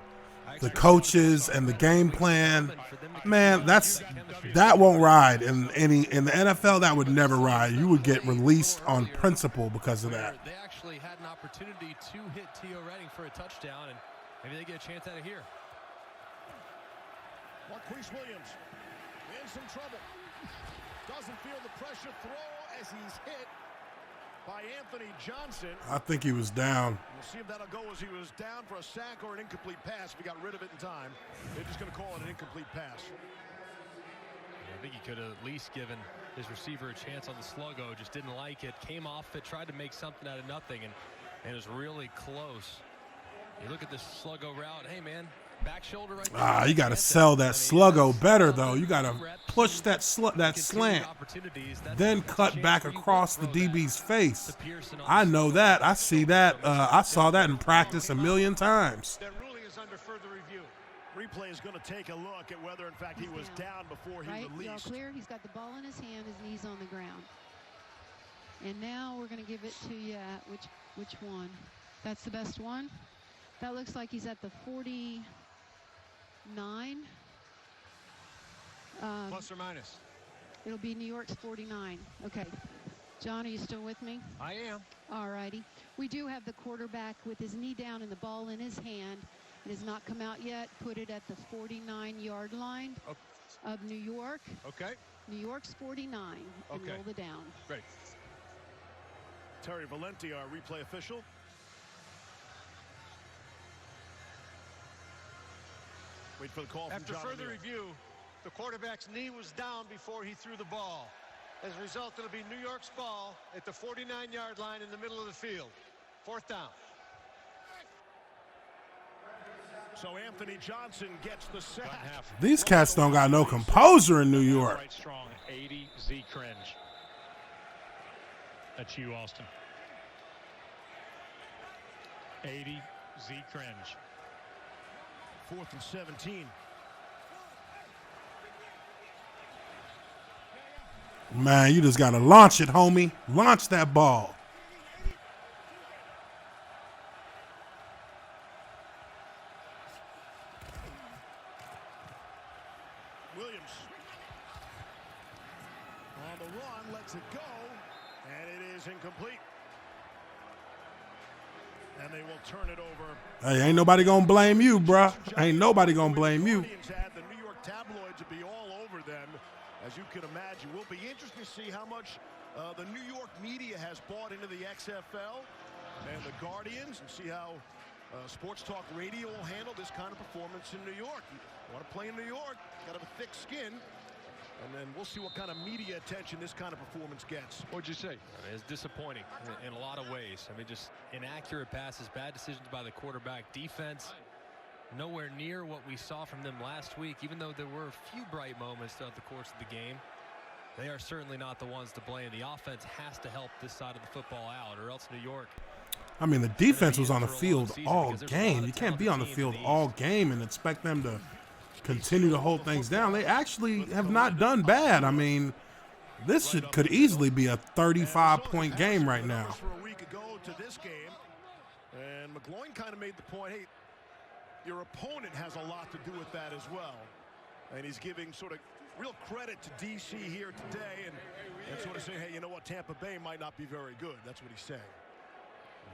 the coaches and the game plan, man, that won't ride in the NFL. That would never ride. You would get released on principle because of that. They actually had an opportunity to hit T.O. Redding for a touchdown, and maybe they get a chance out of here. Marquise Williams in some trouble. Doesn't feel the pressure. Throw as he's hit by Anthony Johnson. I think he was down. We'll see if that'll go as he was down for a sack or an incomplete pass. If he got rid of it in time, they're just going to call it an incomplete pass. I think he could have at least given his receiver a chance on the sluggo. Just didn't like it. Came off it. Tried to make something out of nothing, and it was really close. You look at this sluggo route. Hey, man. Back shoulder right there. You got to sell that sluggo better, though. You got to push that slant, then cut back across the DB's face. I know that. I see that. I saw that in practice a million times. That ruling is under further review. Replay is going to take a look at whether, in fact, he was down before he released. Y'all clear? He's got the ball in his hand, his knees on the ground. And now we're going to give it to you. Which one? That's the best one? That looks like he's at the 49. Plus or minus? It'll be New York's 49. Okay. John, are you still with me? I am. All righty. We do have the quarterback with his knee down and the ball in his hand. It has not come out yet. Put it at the 49-yard line of New York. Okay. New York's 49. And roll the down. Great. Terry Valenti, our replay official. Wait for the call from After John further O'Neill. review, the quarterback's knee was down before he threw the ball. As a result, it'll be New York's ball at the 49-yard line in the middle of the field. 4th down. So Anthony Johnson gets the sack. These cats don't got no composure in New York. Right strong, 80 Z cringe. That's you, Austin. 80 Z cringe. 4th and 17. Man, you just got to launch it, homie. Launch that ball. Williams on the run, lets it go, and it is incomplete. And they will turn it over. Hey, ain't nobody going to blame you, bruh. Ain't nobody going to blame you. The New York tabloids will be all over them, as you can imagine. We'll be interested to see how much the New York media has bought into the XFL and the Guardians, and see how Sports Talk Radio will handle this kind of performance in New York. You want to play in New York, got to have a thick skin. And then we'll see what kind of media attention this kind of performance gets. What'd you say? It's disappointing in a lot of ways. I mean, just inaccurate passes, bad decisions by the quarterback. Defense, nowhere near what we saw from them last week, even though there were a few bright moments throughout the course of the game. They are certainly not the ones to blame. The offense has to help this side of the football out, or else New York. I mean, the defense was on the field all game. You can't be on the field all game and expect them to continue to hold things down. They actually have not done bad. I mean, this could easily be a 35-point game right now. For a week ago to this game, and McGloin kind of made the point, hey, your opponent has a lot to do with that as well. And he's giving sort of real credit to DC here today and sort of saying, hey, you know what, Tampa Bay might not be very good. That's what he's saying.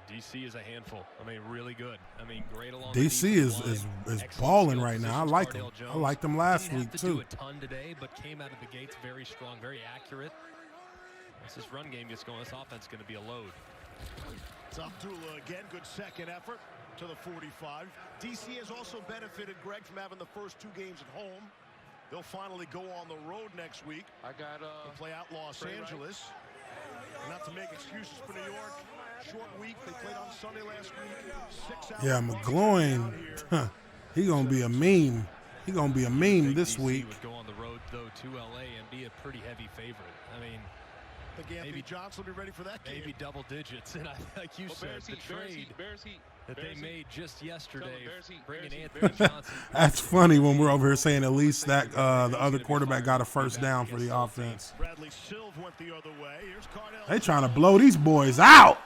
DC is a handful. I mean, really good. I mean, great along DC is balling right now. I like them. I liked them last week too. Do a ton today, but came out of the gates very strong, very accurate. Once this run game gets going, this offense is going to be a load. It's Abdullah again. Good second effort to the 45. DC has also benefited, Greg, from having the first 2 games at home. They'll finally go on the road next week. I got to play out Los Angeles. Not to make excuses for New York. Short week. They played on Sunday last week. 6 hours. Yeah, McGloin, he gonna be a meme. He gonna be a meme this week. Would go on the road though to LA and be a pretty heavy favorite. I mean, I think Anthony Johnson will be ready for that game. Maybe double digits, and like you said, the trade that they made just yesterday, bringing Anthony Johnson. That's funny when we're over here saying at least that the other quarterback got a first down for the offense. Bradley Silv went the other way. Here's Cardell. They trying to blow these boys out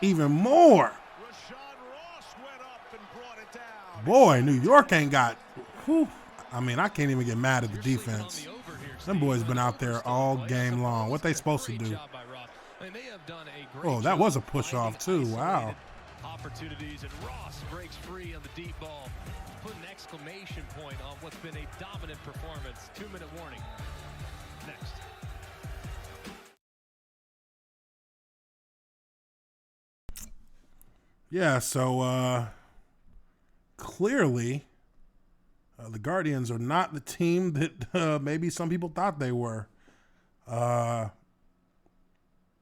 even more. Boy, New York ain't got. Whew, I mean, I can't even get mad at the defense. Them boys been out there all game long. What they supposed to do? Oh, that was a push off too. Wow. Opportunities, and Ross breaks free on the deep ball. Put an exclamation point on what's been a dominant performance. 2-minute warning. Next. Yeah, so clearly the Guardians are not the team that maybe some people thought they were.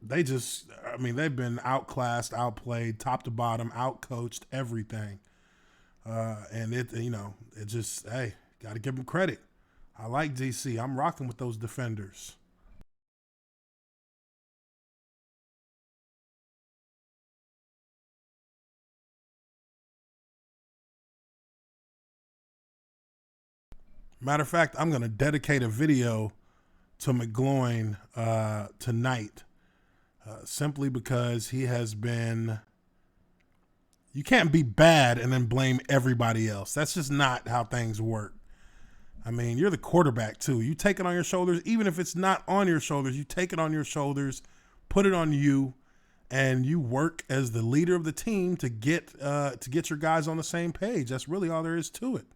They just, I mean, they've been outclassed, outplayed, top to bottom, outcoached, everything. And it just, hey, got to give them credit. I like DC. I'm rocking with those defenders. Matter of fact, I'm going to dedicate a video to McGloin tonight, simply because he has been, you can't be bad and then blame everybody else. That's just not how things work. I mean, you're the quarterback too. You take it on your shoulders, even if it's not on your shoulders, you take it on your shoulders, put it on you, and you work as the leader of the team to get your guys on the same page. That's really all there is to it.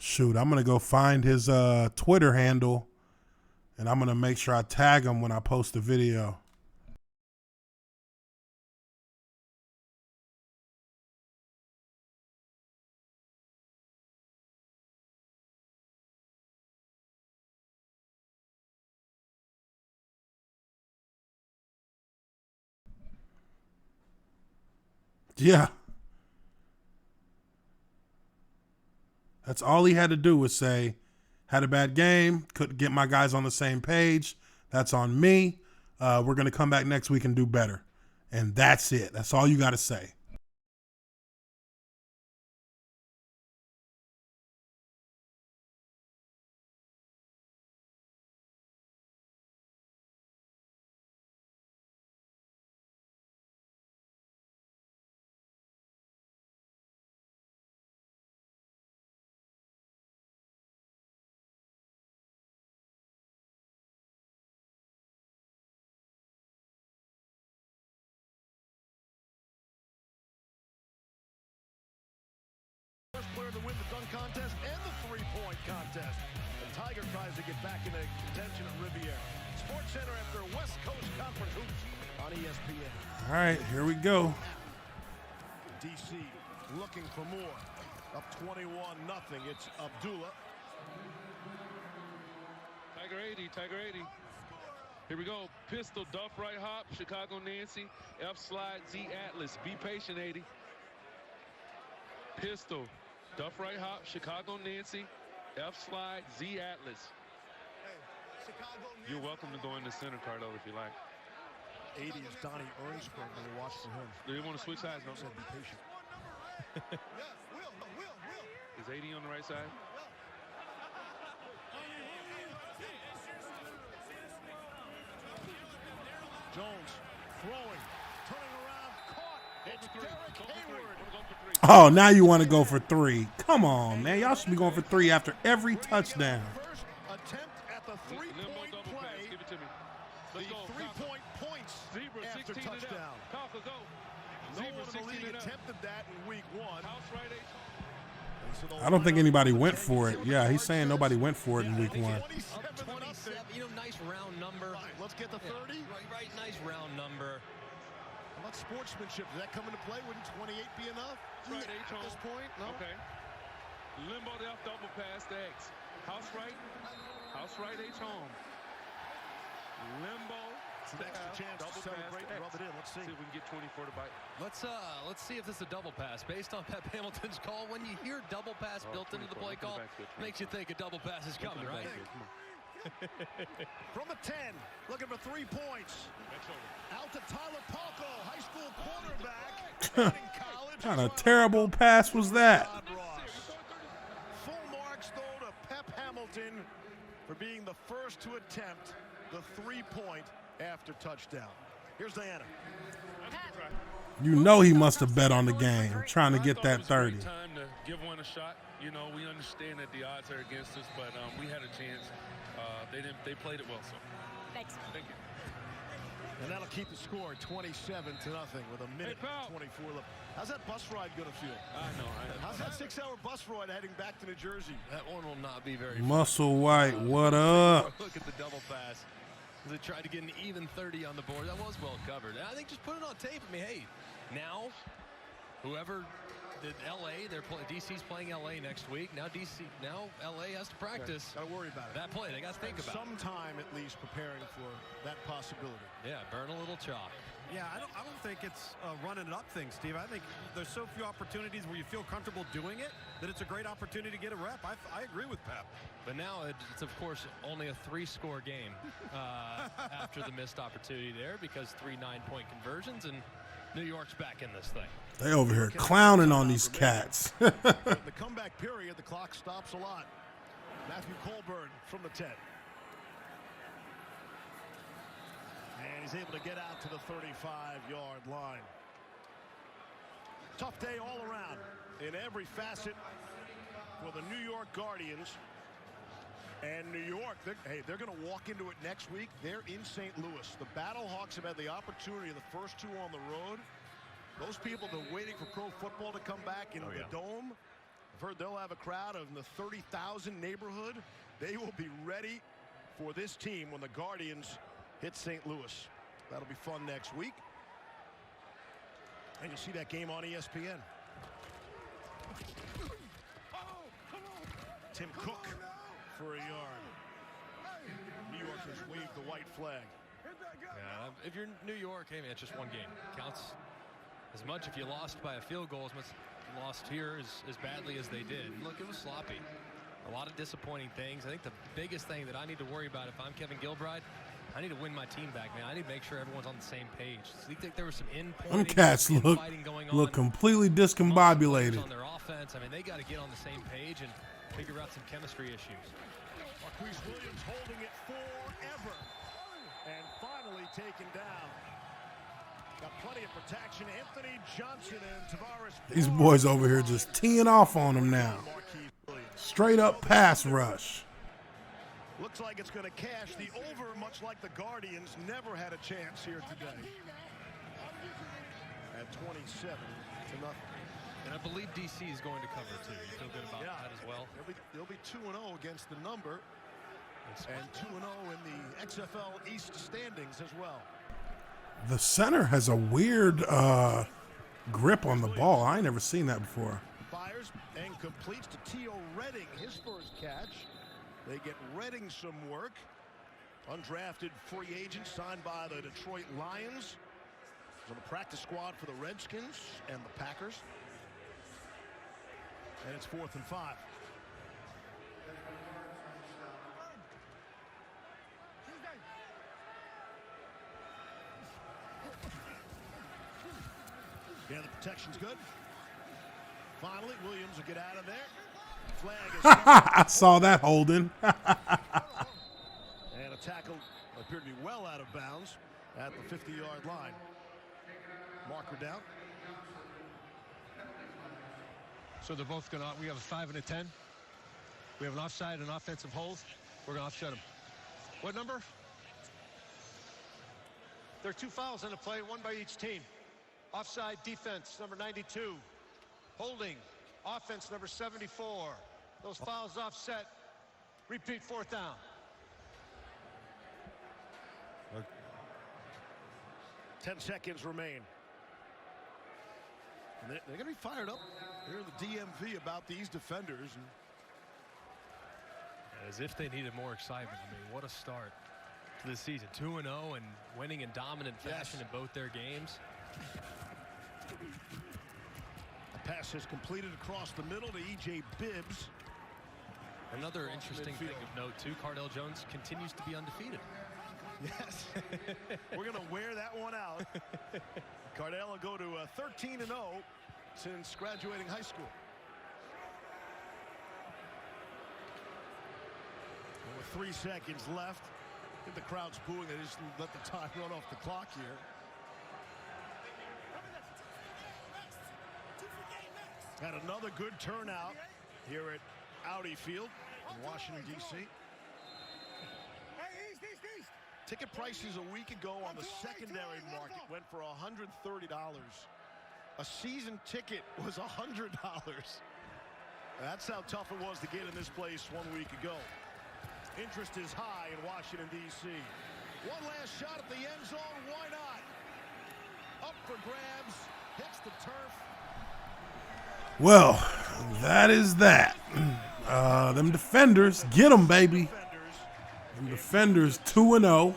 Shoot, I'm going to go find his Twitter handle, and I'm going to make sure I tag him when I post the video. Yeah. That's all he had to do was say, had a bad game, couldn't get my guys on the same page. That's on me. We're going to come back next week and do better. And that's it. That's all you got to say. Player to win the dunk contest and the three-point contest. The Tiger tries to get back into contention at Riviera. Sports Center after West Coast Conference hoops on ESPN. All right, here we go. DC looking for more. Up 21-0. It's Abdullah. Tiger 80, Tiger 80. Here we go. Pistol, Duff, right hop, Chicago Nancy, F slide, Z Atlas. Be patient, 80. Pistol, Duff, right hop, Chicago Nancy, F slide, Z Atlas. You're welcome to go in the center, Cardell, if you like. 80 is Donnie Ernsberg when he watches him. Do you want to switch sides? No, said be patient. Is 80 on the right side? Jones throwing, turning around, caught. It's Derek Hayward. Oh, now you want to go for three. Come on, man. Y'all should be going for three after every touchdown. First attempt at the three-point play. Give it to me. The three-point points Zebra, after 16 and touchdown. up. Falcons go. No Zebra, one in the 16 league and up. attempted that in week 1. House right 8. I don't think anybody went for it. Yeah, he's saying nobody went for it in week 1. Up 27, nice round number. Right, let's get the 30. Right, nice round number. How about sportsmanship? Does that come into play? Wouldn't 28 be enough? Right, At this point, no. Okay. Limbo left double pass to X. House right H home. Limbo. It's an extra chance to celebrate and rub it in. Let's see. See if we can get 24 to bite. Let's see if this is a double pass. Based on Pep Hamilton's call, when you hear double pass built into the play call, makes you think a double pass is coming, right? From the 10, looking for 3 points. Out to Tyler Palco, high school quarterback. What kind of terrible pass was that? Full marks, though, to Pep Hamilton for being the first to attempt the 3-point after touchdown. Here's Diana. You know he must have bet on the game, trying to get that 30. Time to give one a shot. You know, we understand that the odds are against us, but we had a chance. They played it well, so. Thanks. Thank you. And that'll keep the score 27-0 with a minute 24 left. How's that bus ride going to feel? I know. How's that 6-hour bus ride heading back to New Jersey? That one will not be very Muscle White, what up? Look at the double pass. They tried to get an even 30 on the board. That was well covered. And I think just put it on tape. I mean, hey, now whoever did LA, DC's playing LA next week. Now LA has to practice. Got to worry about it. That play, they got to think about some time at least preparing for that possibility. Yeah, burn a little chalk. Yeah, I don't think it's a running it up thing, Steve. I think there's so few opportunities where you feel comfortable doing it that it's a great opportunity to get a rep. I agree with Pep. But now it's of course only a 3-score game after the missed opportunity there, because 3 9-point conversions, and New York's back in this thing. They over here clowning on these cats. The comeback period, the clock stops a lot. Matthew Colburn from the 10. And he's able to get out to the 35-yard line. Tough day all around in every facet for the New York Guardians. And New York, they're going to walk into it next week. They're in St. Louis. The Battlehawks have had the opportunity, the first 2 on the road. Those people that are waiting for pro football to come back in the Dome, I've heard they'll have a crowd of the 30,000 neighborhood. They will be ready for this team when the Guardians hit St. Louis. That'll be fun next week. And you'll see that game on ESPN. Tim Cook for a yard. New York has waved the white flag. Yeah, if you're New York, hey man, it's just one game. Counts as much if you lost by a field goal as much you lost here as badly as they did. Look, it was sloppy. A lot of disappointing things. I think the biggest thing that I need to worry about if I'm Kevin Gilbride, I need to win my team back, man. I need to make sure everyone's on the same page. So you think there was some them cats look completely discombobulated. On their offense, I mean, they got to get on the same page and figure out some chemistry issues. Marquise Williams holding it forever and finally taken down. Got plenty of protection. Anthony Johnson and Tavares. These boys over here just teeing off on him now. Straight up pass rush. Looks like it's going to cash the over, much like the Guardians never had a chance here today. At 27-0. And I believe DC is going to cover too. You feel good about that as well? They'll be 2-0 against the number, and 2-0 in the XFL East standings as well. The center has a weird grip on the ball. I ain't never seen that before. Fires and completes to Tio Redding, his first catch. They get Redding some work. Undrafted free agent signed by the Detroit Lions. He's on the practice squad for the Redskins and the Packers. And it's 4th and 5. Yeah, the protection's good. Finally, Williams will get out of there. Flag is I saw that holding. and a tackle appeared to be well out of bounds at the 50-yard line. Marker down. So they're both going to, we have a 5 and a 10. We have an offside and offensive hold. We're going to offset them. What number? There are 2 fouls on the play, 1 by each team. Offside defense, number 92. Holding, offense, number 74. Those fouls offset. Repeat, 4th down. Okay. 10 seconds remain. And they're going to be fired up here in the DMV about these defenders. As if they needed more excitement. I mean, what a start to the season. 2-0 and winning in dominant fashion in both their games. The pass is completed across the middle to E.J. Bibbs. Another interesting thing of note, too, Cardale Jones continues to be undefeated. Yes. We're going to wear that one out. Cardale will go to 13-0 since graduating high school. With 3 seconds left. I think the crowd's booing. They just let the time run off the clock here. Had another good turnout here at Audi Field in Washington, D.C. Ticket prices a week ago on the secondary market went for $130. A season ticket was $100. That's how tough it was to get in this place 1 week ago. Interest is high in Washington, D.C. One last shot at the end zone. Why not? Up for grabs. Hits the turf. Well, that is that. Them defenders, get them, baby. Them defenders 2-0.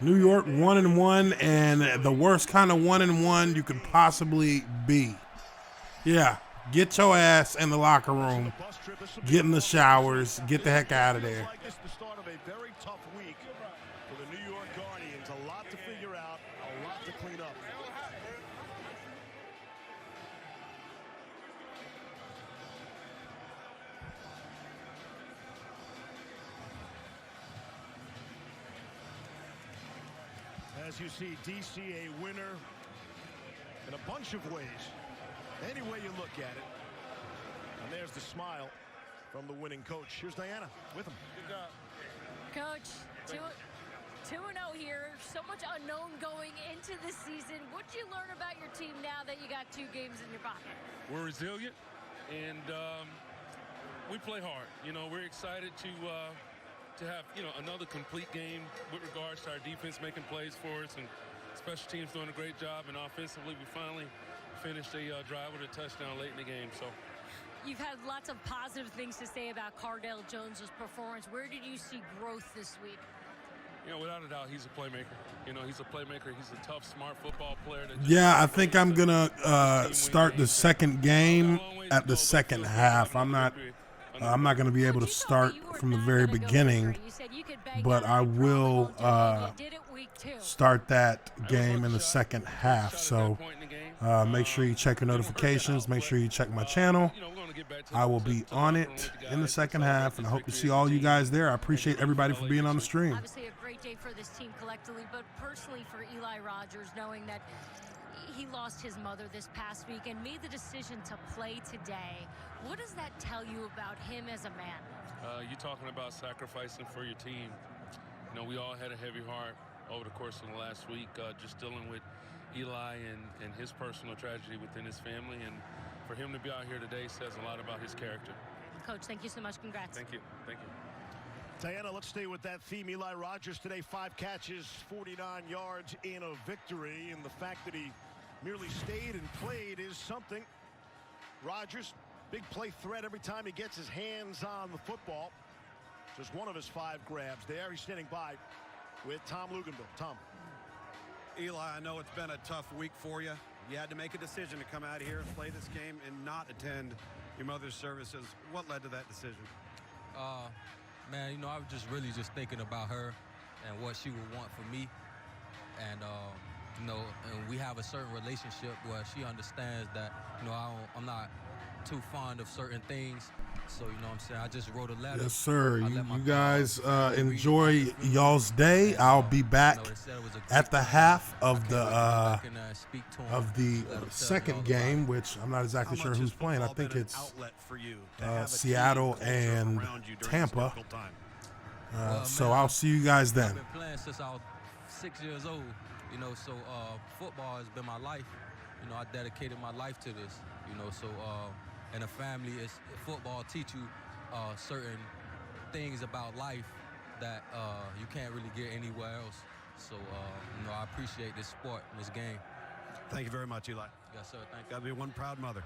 New York 1-1, and the worst kind of 1-1 you could possibly be. Yeah, get your ass in the locker room. Get in the showers. Get the heck out of there. This is the start of a very tough week for the New York Guardians. A lot to figure out, a lot to clean up. As you see, DC a winner in a bunch of ways. Any way you look at it. And there's the smile from the winning coach. Here's Diana with him. Good job. Coach, 2-0 here. So much unknown going into the season. What did you learn about your team now that you got 2 games in your pocket? We're resilient, and we play hard. You know, we're excited to have, you know, another complete game with regards to our defense making plays for us and special teams doing a great job. And offensively, we finally finished a drive with a touchdown late in the game. So you've had lots of positive things to say about Cardale Jones' performance. Where did you see growth this week? You know, without a doubt, he's a playmaker. You know, he's a playmaker. He's a tough, smart football player. Yeah, I think I'm going to start the second game at the second half. I'm not going to be able to start from the very beginning, but I will start that game in the second half. So make sure you check your notifications. Make sure you check my channel. I will be on it in the second half, and I hope to see all you guys there. I appreciate everybody for being on the stream. Obviously a great day for this team collectively, but personally for Eli Rogers, knowing that he lost his mother this past week and made the decision to play today. What does that tell you about him as a man? You're talking about sacrificing for your team. You know, we all had a heavy heart over the course of the last week, just dealing with Eli and his personal tragedy within his family. And for him to be out here today says a lot about his character. Coach, thank you so much. Congrats. Thank you. Thank you. Diana, let's stay with that theme. Eli Rogers today, 5 catches, 49 yards in a victory. And the fact that he merely stayed and played is something. Rogers, big play threat every time he gets his hands on the football. Just one of his 5 grabs there. He's standing by with Tom Luganville. Tom. Eli, I know it's been a tough week for you. You had to make a decision to come out of here and play this game and not attend your mother's services. What led to that decision? Man, you know, I was just really thinking about her and what she would want for me. And, you know, and we have a certain relationship where she understands that, you know, I'm not too fond of certain things. So, you know what I'm saying? I just wrote a letter. Yes, sir. You guys enjoy y'all's day. I'll be back at the half of the second game, which I'm not exactly sure who's playing. I think it's Seattle and Tampa. So I'll see you guys then. I've been playing since I was 6 years old, you know, so football has been my life. You know, I dedicated my life to this, you know, so in a family, football teach you certain things about life that you can't really get anywhere else. So, you know, I appreciate this sport, this game. Thank you very much, Eli. Yes, sir. Thank you. Got to be one proud mother.